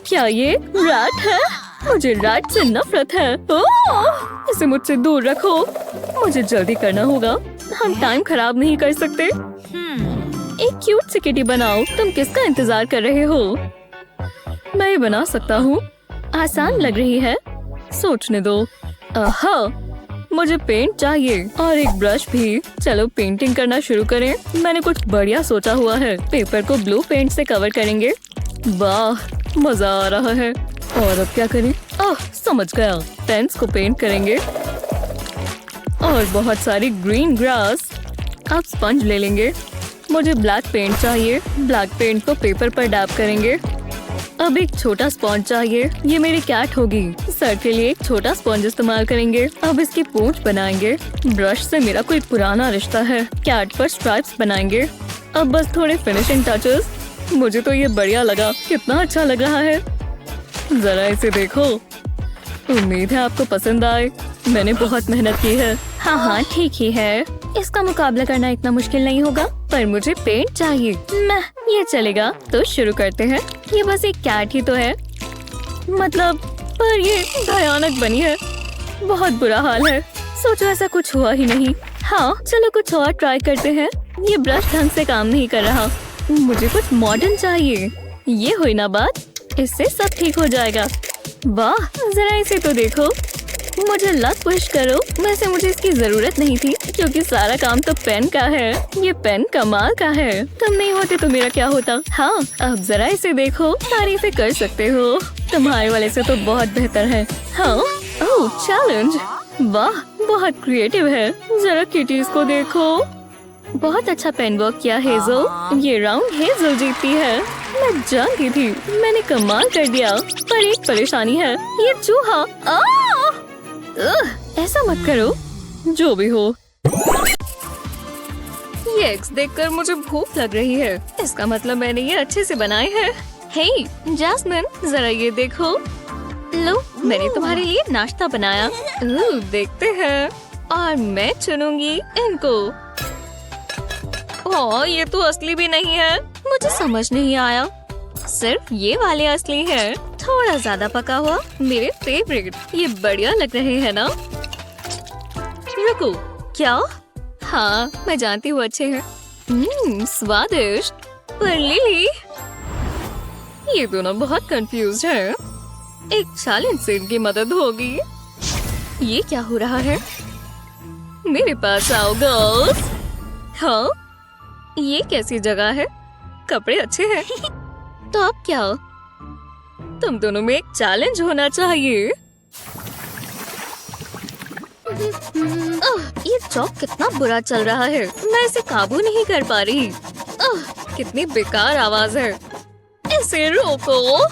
क्या ये रैट है? मुझे रैट से नफरत है। ओह! इसे मुझसे दूर रखो। मुझे जल्दी करना होगा। हम टाइम खराब नहीं कर सकते। एक क्यूट सी किटी बनाओ। तुम किसका इंतजार कर रहे हो? मैं ये बना सकता हूँ। आसान लग रही है। सोचने दो। आहा, मुझे पेंट चाहिए और एक ब्रश भी। चलो पेंटिंग करना शुरू करें। मैंने कुछ बढ़िया सोचा हुआ है। पेपर को ब्लू पेंट से कवर करेंगे। वाह, मजा आ रहा है। और अब क्या करें? समझ गया। पेन्स को पेंट करेंगे और बहुत सारी ग्रीन ग्रास। अब स्पंज ले लेंगे। मुझे ब्लैक पेंट चाहिए। ब्लैक पेंट को पेपर पर डैब करेंगे। अब एक छोटा स्पॉन्ज चाहिए। ये मेरी कैट होगी। सर के लिए एक छोटा स्पॉन्ज इस्तेमाल करेंगे। अब इसकी पूंछ बनाएंगे। ब्रश से मेरा कोई पुराना रिश्ता है। कैट पर स्ट्राइप्स बनाएंगे। अब बस थोड़े फिनिशिंग टचेस। मुझे तो ये बढ़िया लगा। कितना अच्छा लग रहा है। जरा इसे देखो। उम्मीद है आपको पसंद आए। मैंने बहुत मेहनत की है। हाँ हाँ ठीक ही है। इसका मुकाबला करना इतना मुश्किल नहीं होगा, पर मुझे पेंट चाहिए। मैं ये चलेगा। तो शुरू करते हैं। ये बस एक कैट ही तो है, मतलब पर ये भयानक बनी है। बहुत बुरा हाल है। सोचो ऐसा कुछ हुआ ही नहीं। हाँ चलो कुछ और ट्राई करते हैं। ये ब्रश ढंग से काम नहीं कर रहा। मुझे कुछ मॉडर्न चाहिए। ये हुई ना बात। इससे सब ठीक हो जाएगा। वाह जरा इसे तो देखो। मुझे लक विश करो। वैसे मुझे इसकी जरूरत नहीं थी, क्योंकि सारा काम तो पेन का है। ये पेन कमाल का है। तुम नहीं होते तो मेरा क्या होता। हाँ अब जरा इसे देखो। तारीफें कर सकते हो। तुम्हारे वाले से तो बहुत बेहतर है। हाँ ओह चैलेंज। वाह बहुत क्रिएटिव है। जरा किटीज को देखो। बहुत अच्छा पेन वर्क किया हेजल। ये राउंड हेजल जीतती है। मैं जानती थी। मैंने कमाल कर दिया। पर एक परेशानी है। ये चूहा। ऐसा मत करो। जो भी हो। ये एग्स देखकर मुझे भूख लग रही है। इसका मतलब मैंने ये अच्छे से बनाए हैं। हे जैस्मिन जरा ये देखो। लो मैंने तुम्हारे लिए नाश्ता बनाया। देखते हैं। और मैं चुनूंगी इनको। ओह ये तो असली भी नहीं है। मुझे समझ नहीं आया। सिर्फ ये वाले असली हैं। थोड़ा ज्यादा पका हुआ। मेरे फेवरेट। ये बढ़िया लग रहे हैं ना। रुको क्या? हाँ मैं जानती हूँ अच्छे हैं। स्वादिष्ट। पर लिली ये दोनों बहुत कंफ्यूज हैं। एक चैलेंज से इनकी मदद होगी। ये क्या हो रहा है? मेरे पास आओ गर्ल्स। हाँ ये कैसी जगह है? कपड़े अच्छे हैं। तो अब क्या? तुम दोनों में एक चैलेंज होना चाहिए। ये चौक कितना बुरा चल रहा है। मैं इसे काबू नहीं कर पा रही। कितनी बेकार आवाज है। इसे रोको।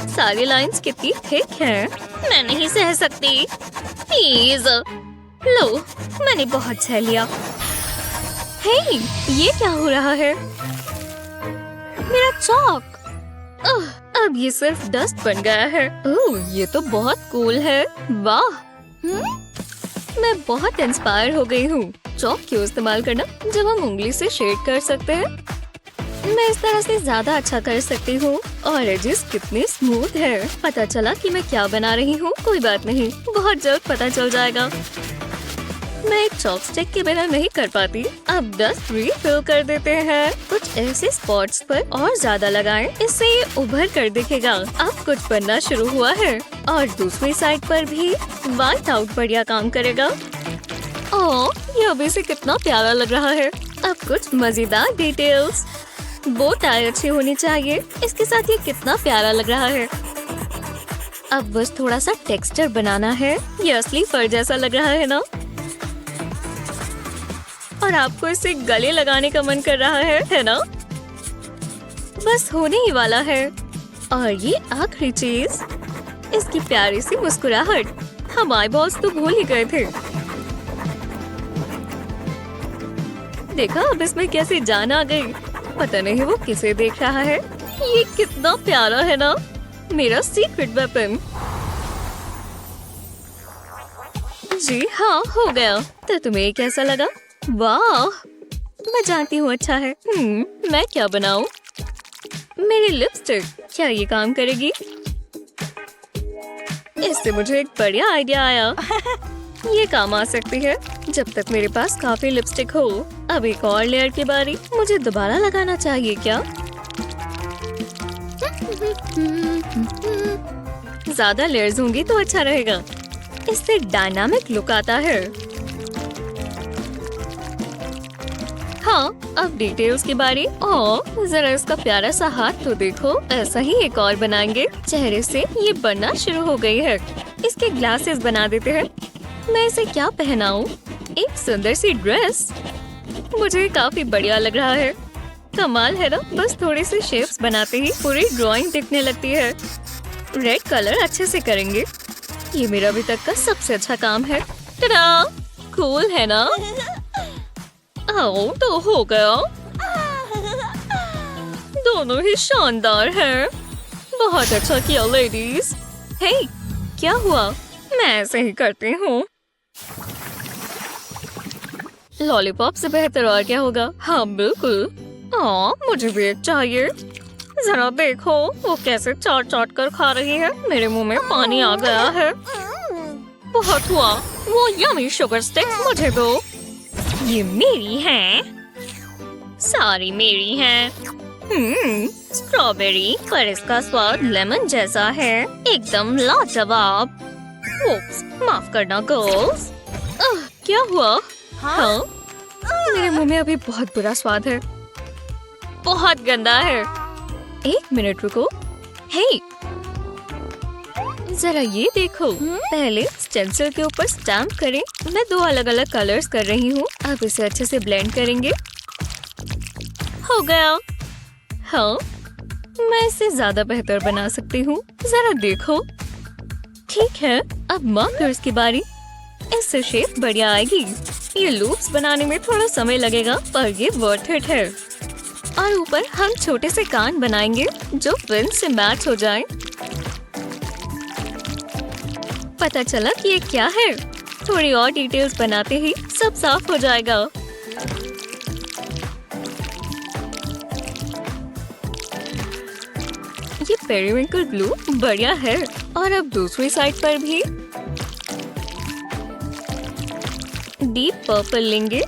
सारी लाइंस कितनी थिक हैं। मैं नहीं सह सकती। प्लीज लो मैंने बहुत सह लिया। हे ये क्या हो रहा है? मेरा चौक। अब ये सिर्फ डस्ट बन गया है। ओह ये तो बहुत कूल है। वाह मैं बहुत इंस्पायर हो गई हूँ। चौक क्यों इस्तेमाल करना जब हम उंगली से शेड कर सकते हैं। मैं इस तरह से ज्यादा अच्छा कर सकती हूँ। और एजेस कितने स्मूथ है। पता चला कि मैं क्या बना रही हूँ। कोई बात नहीं, बहुत जल्द पता चल जाएगा। मैं एक चॉपस्टिक के बिना नहीं कर पाती। अब डस्ट रिफिल कर देते हैं। कुछ ऐसे स्पॉट्स पर और ज्यादा लगाएं। इससे ये उभर कर दिखेगा। अब कुछ बनना शुरू हुआ है। और दूसरी साइड पर भी व्हाइट आउट बढ़िया काम करेगा। ओह ये अभी से कितना प्यारा लग रहा है। अब कुछ मजेदार डिटेल्स। बो टाई अच्छी होनी चाहिए। इसके साथ ये कितना प्यारा लग रहा है। अब बस थोड़ा सा टेक्सचर बनाना है। ये असली फर जैसा लग रहा है ना। और आपको इसे गले लगाने का मन कर रहा है ना? बस होने ही वाला है। और ये आखिरी चीज, इसकी प्यारी सी मुस्कुराहट। हम आईबॉल्स तो भूल ही गए थे। देखा अब इसमें कैसे जान आ गई। पता नहीं वो किसे देख रहा है। ये कितना प्यारा है ना, मेरा सीक्रेट वेपन। जी हाँ हो गया। तो तुम्हें कैसा लगा? वाह मैं जानती हूँ अच्छा है। मैं क्या बनाऊं? मेरी लिपस्टिक क्या ये काम करेगी? इससे मुझे एक बढ़िया आइडिया आया। ये काम आ सकती है जब तक मेरे पास काफी लिपस्टिक हो। अब एक और लेयर की बारी। मुझे दोबारा लगाना चाहिए क्या? ज्यादा लेयर्स होंगी तो अच्छा रहेगा। इससे डायनामिक लुक आता है। हाँ अब डिटेल्स की बारी। ओह जरा इसका प्यारा सा हाथ तो देखो। ऐसा ही एक और बनाएंगे। चेहरे से ये बनना शुरू हो गई है। इसके ग्लासेस बना देते हैं। मैं इसे क्या पहनाऊं? एक सुंदर सी ड्रेस, मुझे काफी बढ़िया लग रहा है। कमाल है ना, बस थोड़ी सी शेप्स बनाते ही पूरी ड्राइंग दिखने लगती है। रेड कलर अच्छे से करेंगे। ये मेरा अभी तक का सबसे अच्छा काम है। टडा! कूल है ना? आओ तो हो गया। दोनों ही शानदार हैं। बहुत अच्छा किया लेडीज। हे, क्या हुआ? मैं ऐसे ही करती हूँ। लॉलीपॉप से बेहतर और क्या होगा? हाँ बिल्कुल। मुझे भी एक चाहिए। जरा देखो वो कैसे चाट चाट कर खा रही है। मेरे मुंह में पानी आ गया है। बहुत हुआ। वो यमी शुगर स्टिक्स मुझे दो। ये मेरी हैं। सारी मेरी हैं। स्ट्रॉबेरी, पर इसका स्वाद लेमन जैसा है। एकदम लाजवाब। ओप्स, माफ करना गर्ल्स। क्या हुआ? हाँ? मेरे मुंह में अभी बहुत बुरा स्वाद है। बहुत गंदा है। एक मिनट रुको। हे, जरा ये देखो। पहले स्टेंसिल के ऊपर स्टैम्प करें। मैं 2 अलग अलग कलर्स कर रही हूँ। अब इसे अच्छे से ब्लेंड करेंगे। हो गया। हाँ, मैं इसे ज्यादा बेहतर बना सकती हूँ। जरा देखो। ठीक है, अब मार्कर्स की बारी। इससे शेप बढ़िया आएगी। ये लूप्स बनाने में थोड़ा समय लगेगा, पर ये वर्थ इट है। और ऊपर हम छोटे से कान बनाएंगे जो फिल्म से मैच हो जाए। पता चला कि ये क्या है। थोड़ी और डिटेल्स बनाते ही सब साफ हो जाएगा। ये पेरिविंकल ब्लू बढ़िया है। और अब दूसरी साइड पर भी डीप पर्पल लेंगे।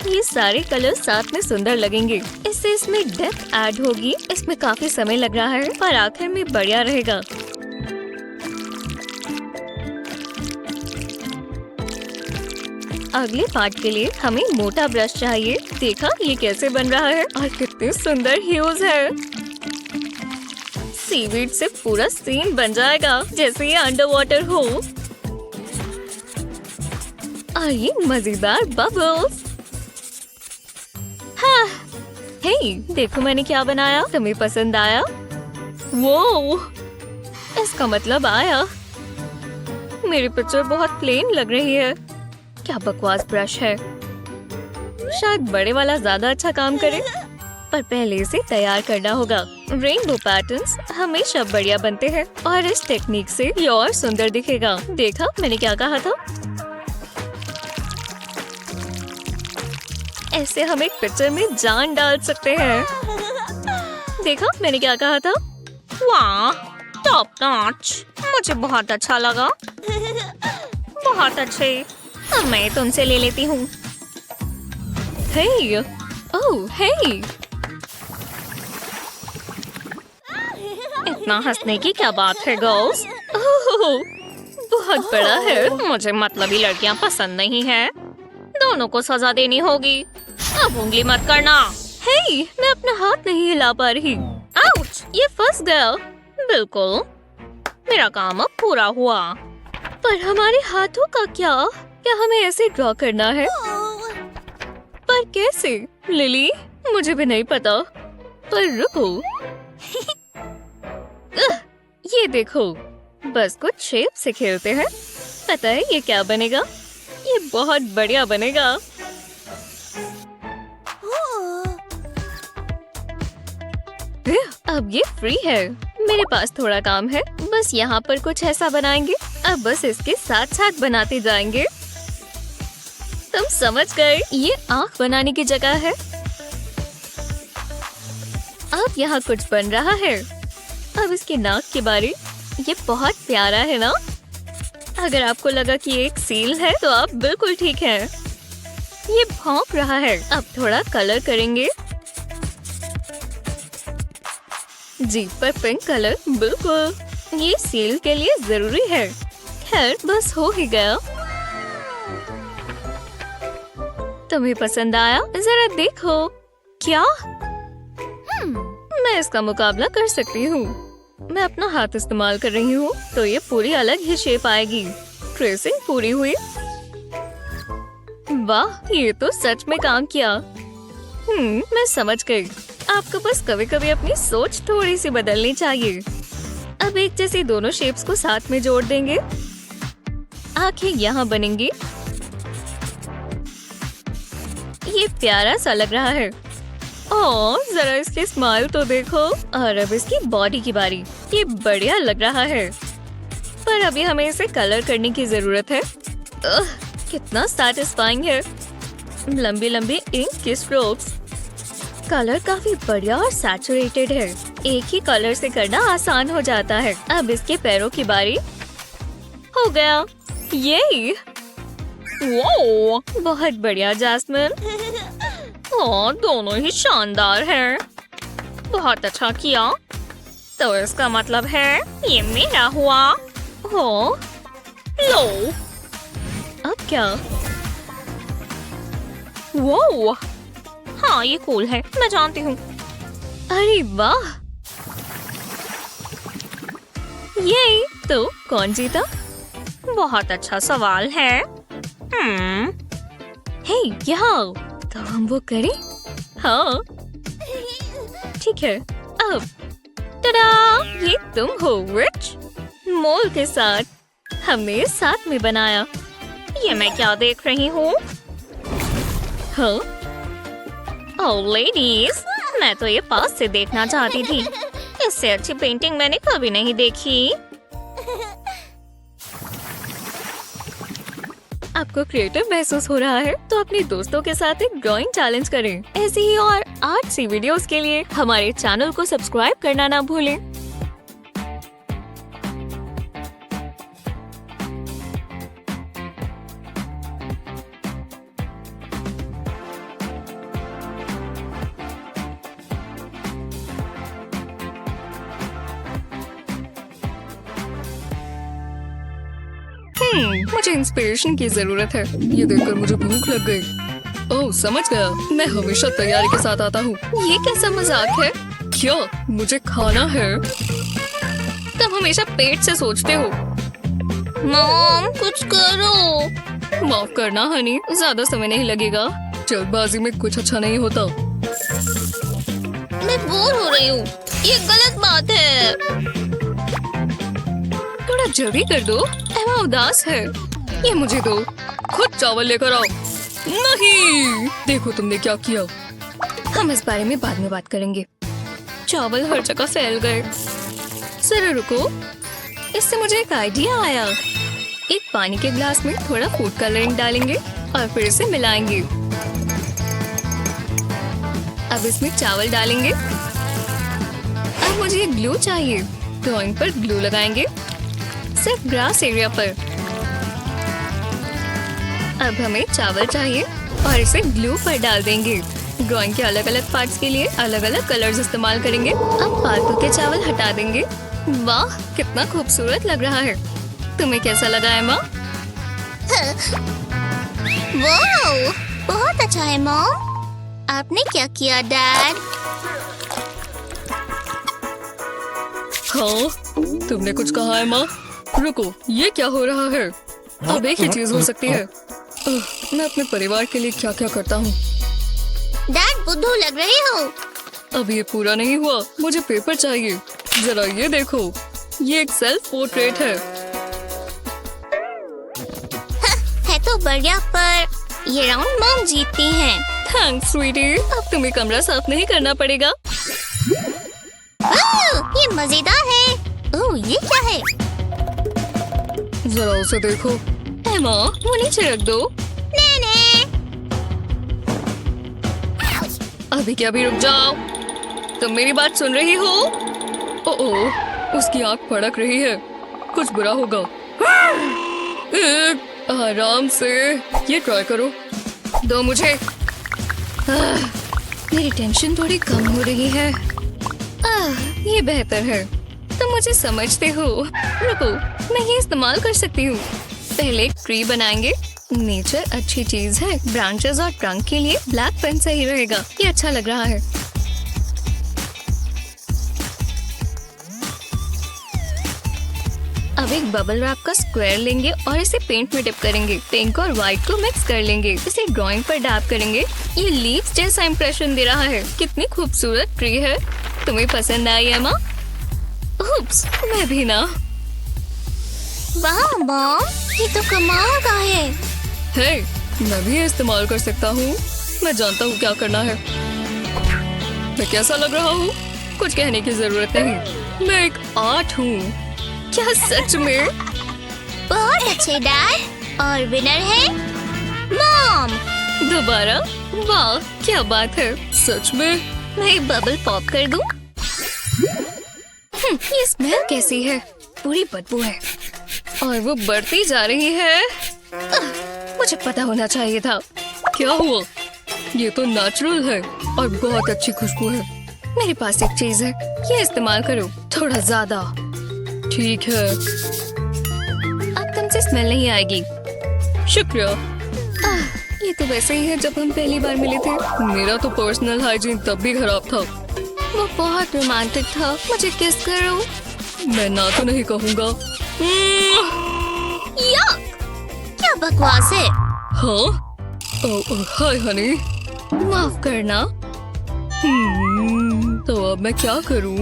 ये सारे कलर साथ में सुंदर लगेंगे। इससे इसमें डेप्थ ऐड होगी। इसमें काफी समय लग रहा है, पर आखिर में बढ़िया रहेगा। अगले पार्ट के लिए हमें मोटा ब्रश चाहिए। देखा ये कैसे बन रहा है और कितने सुंदर ह्यूज है। सीवीड से पूरा सीन बन जाएगा जैसे ये अंडर वाटर हो। और ये मजेदार बबल्स। हाँ, हे, देखो मैंने क्या बनाया। तुम्हें पसंद आया? वो इसका मतलब आया। मेरी पिक्चर बहुत प्लेन लग रही है। क्या बकवास ब्रश है। शायद बड़े वाला ज्यादा अच्छा काम करे, पर पहले इसे तैयार करना होगा। रेनबो पैटर्न्स हमेशा बढ़िया बनते हैं और इस टेक्निक से ये और सुंदर दिखेगा। देखा मैंने क्या कहा था। ऐसे हम एक पिक्चर में जान डाल सकते हैं। देखा मैंने क्या कहा था। वाह, टॉप नॉच। मुझे बहुत अच्छा लगा। बहुत अच्छे। अब मैं तुमसे ले लेती हूँ। हे, ओह हे। इतना हंसने की क्या बात है गर्ल्स। ओह, बहुत बड़ा है। मुझे मतलबी लड़कियाँ पसंद नहीं है। दोनों को सजा देनी होगी। अब उंगली मत करना। हे, मैं अपना हाथ नहीं हिला पा रही। आउच, ये फंस गया। बिल्कुल, मेरा काम अब पूरा हुआ। पर हमारे हाथों का क्या? क्या हमें ऐसे ड्रॉ करना है? पर कैसे? लिली, मुझे भी नहीं पता। पर रुको। ये देखो, बस कुछ शेप से खेलते हैं। पता है ये क्या बनेगा? ये बहुत बढ़िया बनेगा। अब ये फ्री है। मेरे पास थोड़ा काम है। बस यहाँ पर कुछ ऐसा बनाएंगे। अब बस इसके साथ साथ बनाते जाएंगे। तुम समझ गए, ये आँख बनाने की जगह है। अब यहाँ कुछ बन रहा है। अब इसके नाक के बारे। ये बहुत प्यारा है ना? अगर आपको लगा कि ये एक सील है तो आप बिल्कुल ठीक हैं। ये भौंक रहा है। अब थोड़ा कलर करेंगे। जीभ पर पिंक कलर, बिल्कुल ये सील के लिए जरूरी है। खैर बस हो ही गया। तुम्हें पसंद आया? जरा देखो। क्या? मैं इसका मुकाबला कर सकती हूँ। मैं अपना हाथ इस्तेमाल कर रही हूँ तो ये पूरी अलग ही शेप आएगी। ट्रेसिंग पूरी हुई। वाह, ये तो सच में काम किया। मैं समझ गई। आपको बस कभी कभी अपनी सोच थोड़ी सी बदलनी चाहिए। अब एक जैसी दोनों शेप्स को साथ में जोड़ देंगे। आंखें यहाँ बनेंगी। ये प्यारा सा लग रहा है। ओह, जरा इसकी स्माइल तो देखो। और अब इसकी बॉडी की बारी। ये बढ़िया लग रहा है, पर अभी हमें इसे कलर करने की जरूरत है। कितना सैटिस्फाइंग है। लंबी लंबी इंक की स्ट्रोक्स। कलर काफी बढ़िया और सैचुरेटेड है। एक ही कलर से करना आसान हो जाता है। अब इसके पैरों की बारी। हो गया। ये वो बहुत बढ़िया जैस्मिन। दोनों ही शानदार हैं। बहुत अच्छा किया। तो इसका मतलब है ये मेरा हुआ। हो लो, अब क्या? वो हाँ, ये कूल है, मैं जानती हूँ। अरे वाह, ये तो कौन जीता? बहुत अच्छा सवाल है। हे, यहाँ तो हम वो करें। हाँ ठीक है। अब टडा, ये तुम हो रिच। मोल के साथ हमने साथ में बनाया। ये मैं क्या देख रही हूँ? हाँ, ओह लेडीज, मैं तो ये पास से देखना चाहती थी। इससे अच्छी पेंटिंग मैंने कभी नहीं देखी। आपको क्रिएटिव महसूस हो रहा है तो अपने दोस्तों के साथ एक ड्राइंग चैलेंज करें। ऐसी ही और आर्ट्सी वीडियोस के लिए हमारे चैनल को सब्सक्राइब करना ना भूलें। मुझे इंस्पिरेशन की जरूरत है। ये देखकर मुझे भूख लग गई। ओह, समझ गया। मैं हमेशा तैयारी के साथ आता हूँ। ये कैसा मजाक है? क्या मुझे खाना है? तुम हमेशा पेट से सोचते हो। मॉम, कुछ करो। माफ करना हनी, ज्यादा समय नहीं लगेगा। जल्दबाजी में कुछ अच्छा नहीं होता। मैं बोर हो रही हूँ। ये गलत बात है। थोड़ा जल्दी कर दो। एमा उदास है। ये मुझे दो। खुद चावल लेकर आओ। नहीं, देखो तुमने क्या किया। हम इस बारे में बाद में बात करेंगे। चावल हर जगह फैल गए। जरा रुको, इससे मुझे एक आइडिया आया। एक पानी के ग्लास में थोड़ा फूड कलरिंग डालेंगे और फिर इसे मिलाएंगे। अब इसमें चावल डालेंगे। अब मुझे ग्लू चाहिए। ड्राइंग पर ग्लू लगाएंगे, सिर्फ ग्रास एरिया पर। अब हमें चावल चाहिए और इसे ग्लू पर डाल देंगे। ड्राइंग के अलग अलग पार्ट्स के लिए अलग अलग कलर्स इस्तेमाल करेंगे। अब फालतू के चावल हटा देंगे। वाह, कितना खूबसूरत लग रहा है। तुम्हें कैसा लगा एमा? वाह, बहुत अच्छा है मॉम। आपने क्या किया डैड? हाँ, तुमने कुछ कहा है माँ? रुको, ये क्या हो रहा है? अब एक ही चीज हो सकती है। मैं अपने परिवार के लिए क्या क्या करता हूँ। डैड, बुद्धू लग रहे हो। अब ये पूरा नहीं हुआ, मुझे पेपर चाहिए। जरा ये देखो, ये एक सेल्फ पोर्ट्रेट है। है तो बढ़िया, पर ये राउंड मॉम जीतती हैं। थैंक्स स्वीटी। अब तुम्हें कमरा साफ नहीं करना पड़ेगा। ये मजेदार है। ओह, ये क्या है? जरा उसे देखो। एमा, वो नीचे रख दो। ने। अभी क्या भी रुक जाओ। तुम मेरी बात सुन रही हो? ओह, उसकी आंख फड़क रही है। कुछ बुरा होगा। आराम से, ये ट्राई करो। दो मुझे। मेरी टेंशन थोड़ी कम हो रही है। ये बेहतर है। तुम मुझे समझते हो। रुको, मैं ये इस्तेमाल कर सकती हूँ। पहले एक ट्री बनाएंगे। नेचर अच्छी चीज है। ब्रांचेस और ट्रंक के लिए ब्लैक पेन सही रहेगा। ये अच्छा लग रहा है। अब एक बबल रैप का स्क्वायर लेंगे और इसे पेंट में डिप करेंगे। पिंक और व्हाइट को मिक्स कर लेंगे। इसे ड्राइंग पर डैप करेंगे। ये लीव्स जैसा इंप्रेशन दे रहा है। कितनी खूबसूरत ट्री है। तुम्हें पसंद आई एमा? उप्स, मैं भी ना। वाह मॉम, ये तो कमाल का है। हे, मैं भी ये इस्तेमाल कर सकता हूँ। मैं जानता हूँ क्या करना है। मैं कैसा लग रहा हूँ? कुछ कहने की जरूरत नहीं। मैं एक आर्ट हूँ। क्या सच में? बहुत अच्छे डैड। और विनर है मॉम। दोबारा? वाह, क्या बात है। सच में? मैं बबल पॉप कर दूं? ये स्मेल कैसी है? पूरी बदबू है और वो बढ़ती जा रही है। मुझे पता होना चाहिए था। क्या हुआ? ये तो नेचुरल है और बहुत अच्छी खुशबू है। मेरे पास एक चीज है, ये इस्तेमाल करो थोड़ा ज्यादा। ठीक है। अब तुमसे स्मेल नहीं आएगी। शुक्रिया। ये तो वैसे ही है जब हम पहली बार मिले थे। मेरा तो पर्सनल हाइजीन तब भी खराब था। वो बहुत रोमांटिक था। मुझे किस करो। मैं ना तो नहीं कहूँगा। यक, क्या बकवास है। हाँ? हाय हनी। माफ करना। तो अब मैं क्या करूँ?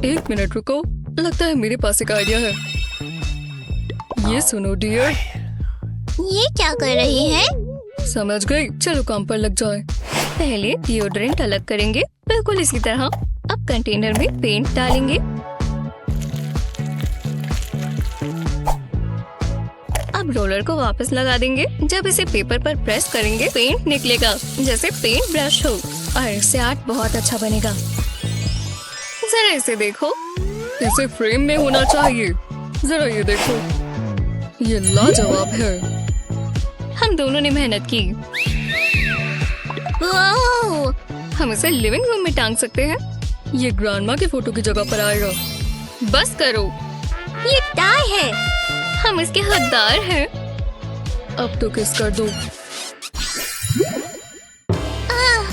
एक मिनट रुको, लगता है मेरे पास एक आइडिया है। ये सुनो डियर। ये क्या कर रही है? समझ गई, चलो काम पर लग जाए। पहले डिओड्रेंट अलग करेंगे, बिल्कुल इसी तरह। अब कंटेनर में पेंट डालेंगे। अब रोलर को वापस लगा देंगे। जब इसे पेपर पर प्रेस करेंगे, पेंट निकलेगा जैसे पेंट ब्रश हो और इससे आर्ट बहुत अच्छा बनेगा। जरा इसे देखो। इसे फ्रेम में होना चाहिए। जरा ये देखो, ये लाजवाब है। हम दोनों ने मेहनत की। वाओ, हम इसे लिविंग रूम में टांग सकते हैं। ये ग्रैंडमा की फोटो की जगह पर आएगा। बस करो, ये टाई है। हम इसके हकदार हैं। अब तो किस कर दो।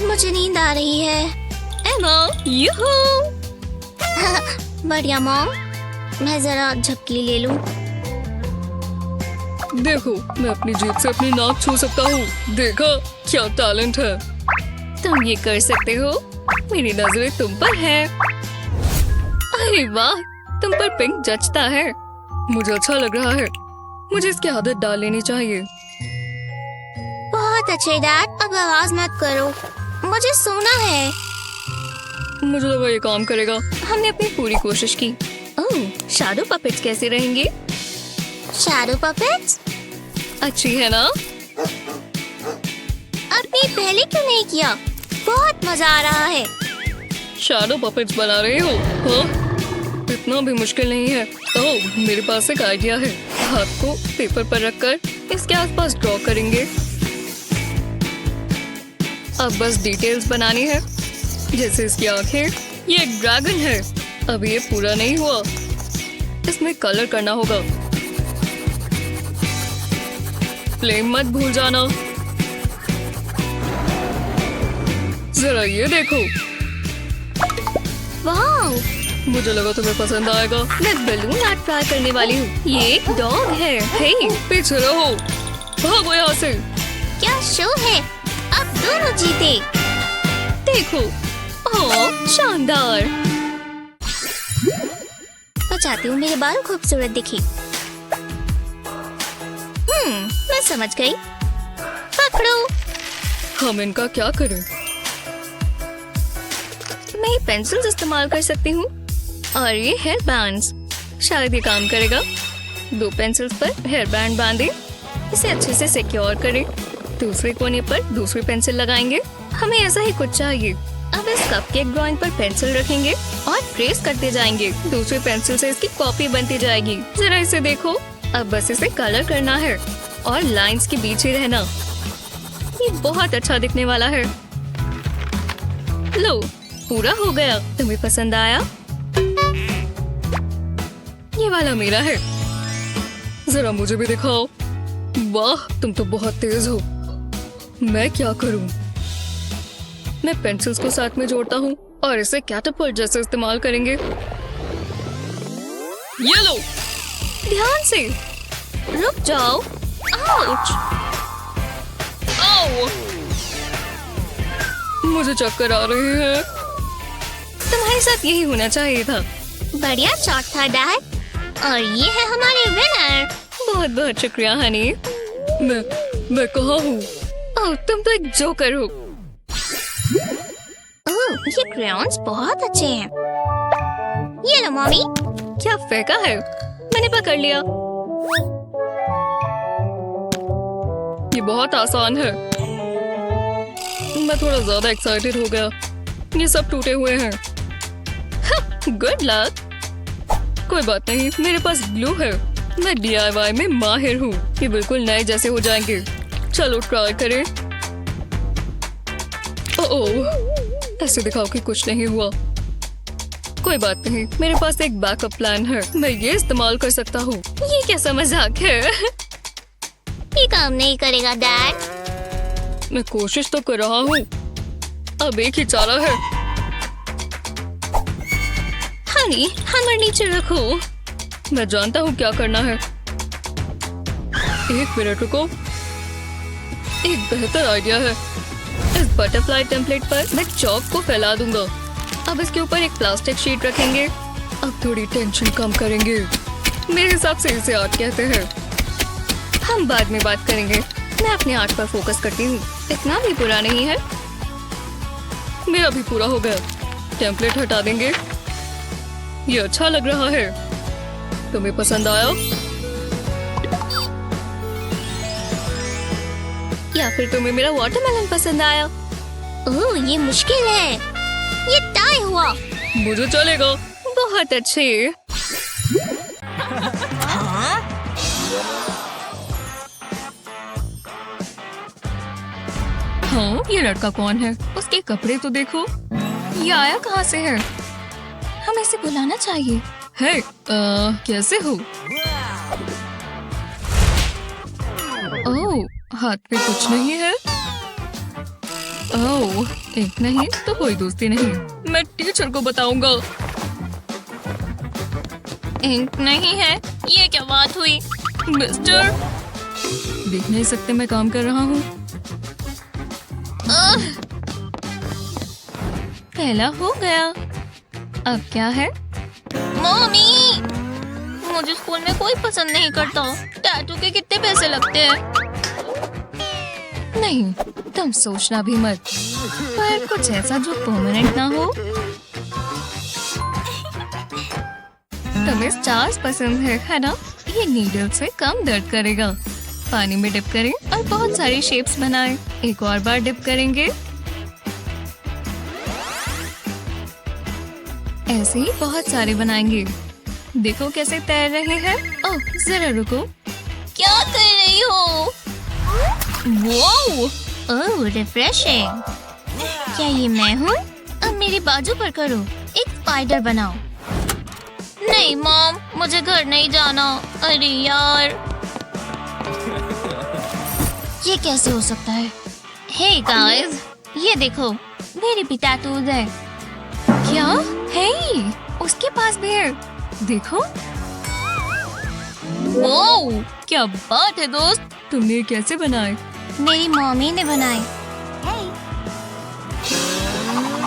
मुझे नींद आ रही है। एमा, यूहू। बढ़िया मॉम, मैं जरा झपकी ले लूं। देखो, मैं अपनी जीभ से अपनी नाक छू सकता हूँ। देखा, क्या टैलेंट है। तुम ये कर सकते हो। मेरी नजरें तुम पर हैं। अरे वाह, तुम पर पिंक जचता है। मुझे अच्छा लग रहा है। मुझे इसकी आदत डाल लेनी चाहिए। बहुत अच्छे डैड, अब आवाज मत करो, मुझे सोना है। मुझे लगा ये काम करेगा। हमने अपनी पूरी कोशिश की। ओह, शैडो पपेट्स कैसे रहेंगे? शैडो पपेट्स अच्छी है ना? आपने पहले क्यों नहीं किया? बहुत मजा आ रहा है। शैडो पपेट्स बना रहे हो? हाँ? इतना भी मुश्किल नहीं है। ओह, मेरे पास एक आइडिया है। हाथ को पेपर पर रखकर इसके आसपास ड्रॉ करेंगे। अब बस डिटेल्स बनानी है, जैसे इसकी आंखें। ये एक ड्रैगन है। अभी ये पूरा नहीं हुआ, इसमें कलर करना होगा। फ्लेम मत भूल जाना। जरा ये देखो। वाह, मुझे लगा तुम्हें पसंद आएगा। मैं बलून आर्ट ट्राई करने वाली हूँ। ये एक डॉग है। हे, पीछे रहो, भागो यहाँ से। क्या शो है, अब दोनों जीते। देखो, ओह शानदार। मैं चाहती हूँ मेरे बाल खूबसूरत दिखे। मैं समझ गई। पकड़ो। हम इनका क्या करें? मैं पेंसिल्स इस्तेमाल कर सकती हूँ और ये हेयर बैंड्स, शायद ये काम करेगा। 2 पेंसिल्स पर हेयर बैंड बांधें, इसे अच्छे से सिक्योर करें। दूसरे कोने पर दूसरी पेंसिल लगाएंगे। हमें ऐसा ही कुछ चाहिए। अब इस कपकेक ड्राइंग पर पेंसिल रखेंगे और ट्रेस करते जाएंगे। दूसरी पेंसिल से इसकी कॉपी बनती जाएगी। जरा इसे देखो। अब बस इसे कलर करना है और लाइंस के बीच ही रहना। ये बहुत अच्छा दिखने वाला है। लो, पूरा हो गया। तुम्हें पसंद आया? ये वाला मेरा है। जरा मुझे भी दिखाओ। वाह, तुम तो बहुत तेज हो। मैं क्या करूं? मैं पेंसिल्स को साथ में जोड़ता हूँ और इसे कैटरपिलर जैसे इस्तेमाल करेंगे। ये लो, ध्यान से। रुक जाओ। आउच! आओ! मुझे चक्कर आ रहे हैं। तुम्हारे साथ यही होना चाहिए था। बढ़िया शॉट था डैड। और ये है हमारे विनर। बहुत बहुत शुक्रिया हनी। मैं कहाँ हूँ? ओह, तुम तो एक जोकर हो। ओह, ये क्रेयॉन्स बहुत अच्छे हैं। ये लो मम्मी। क्या फेंका है? मैंने पकड़ लिया। ये बहुत आसान है। मैं थोड़ा ज्यादा एक्साइटेड हो गया। ये सब टूटे हुए हैं। Good luck. कोई बात नहीं, मेरे पास ग्लू है। मैं DIY में माहिर हूँ। ये बिल्कुल नए जैसे हो जाएंगे। चलो ट्राई करें। ओह, ऐसे दिखाओ कि कुछ नहीं हुआ। कोई बात नहीं, मेरे पास एक बैकअप प्लान है। मैं ये इस्तेमाल कर सकता हूँ। ये कैसा मजाक है? ये काम नहीं करेगा डैड। मैं कोशिश तो कर रहा हूँ। अब एक ही चारा है। हनी, हैमर नीचे रखो। मैं जानता हूँ क्या करना है। 1 मिनट रुको। एक बेहतर आइडिया है। इस बटरफ्लाई टेम्पलेट पर मैं चॉक को फैला दूंगा। अब इसके ऊपर एक प्लास्टिक शीट रखेंगे। अब थोड़ी टेंशन कम करेंगे। मेरे हिसाब से इसे आर्ट कहते हैं। हम बाद में बात करेंगे। मैं अपने आर्ट पर फोकस करती हूँ। इतना भी बुरा नहीं है। मेरा भी पूरा हो गया। टेम्पलेट हटा देंगे। ये अच्छा लग रहा है। तुम्हें पसंद आया? या फिर तुम्हें मेरा वाटरमेलन पसंद आया? ओह, ये मुश्किल है। ये टाई हुआ। मुझे चलेगा। बहुत अच्छे। हाँ, ये लड़का कौन है? उसके कपड़े तो देखो। ये आया कहाँ से है? हमें इसे बुलाना चाहिए। है, कैसे हो? ओह, हाथ पे कुछ नहीं है। ओह, एक नहीं तो कोई दोस्ती नहीं। मैं टीचर को बताऊंगा। इंक नहीं है। ये क्या बात हुई? मिस्टर, देख नहीं सकते मैं काम कर रहा हूँ। पहला हो गया। अब क्या है? मम्मी, मुझे स्कूल में कोई पसंद नहीं करता। टैटू के कितने पैसे लगते हैं? नहीं, तुम सोचना भी मत। पर कुछ ऐसा जो परमानेंट ना हो। तुम्हें स्टार्स पसंद है ना? ये नीडल से कम दर्द करेगा। पानी में डिप करें और बहुत सारी शेप्स बनाएं। एक और बार डिप करेंगे। ऐसे ही बहुत सारे बनाएंगे। देखो कैसे तैर रहे हैं। ओह, जरा रुको। क्या कर रही हो? वाओ! ओह, रिफ्रेशिंग। क्या ये मैं हूँ? अब मेरे बाजू पर करो। एक स्पाइडर बनाओ। नहीं मॉम, मुझे घर नहीं जाना। अरे यार, ये कैसे हो सकता है? हे गाइस, ये देखो, मेरे भी टैटूज है। क्या है? उसके पास भी है। देखो। वाओ, क्या बात है दोस्त, तुमने कैसे बनाए? मेरी मम्मी ने बनाई।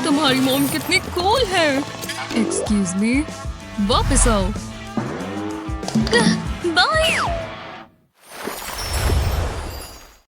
तुम्हारी मॉम कितनी कूल है। एक्सक्यूज मी, वापस आओ। बाय।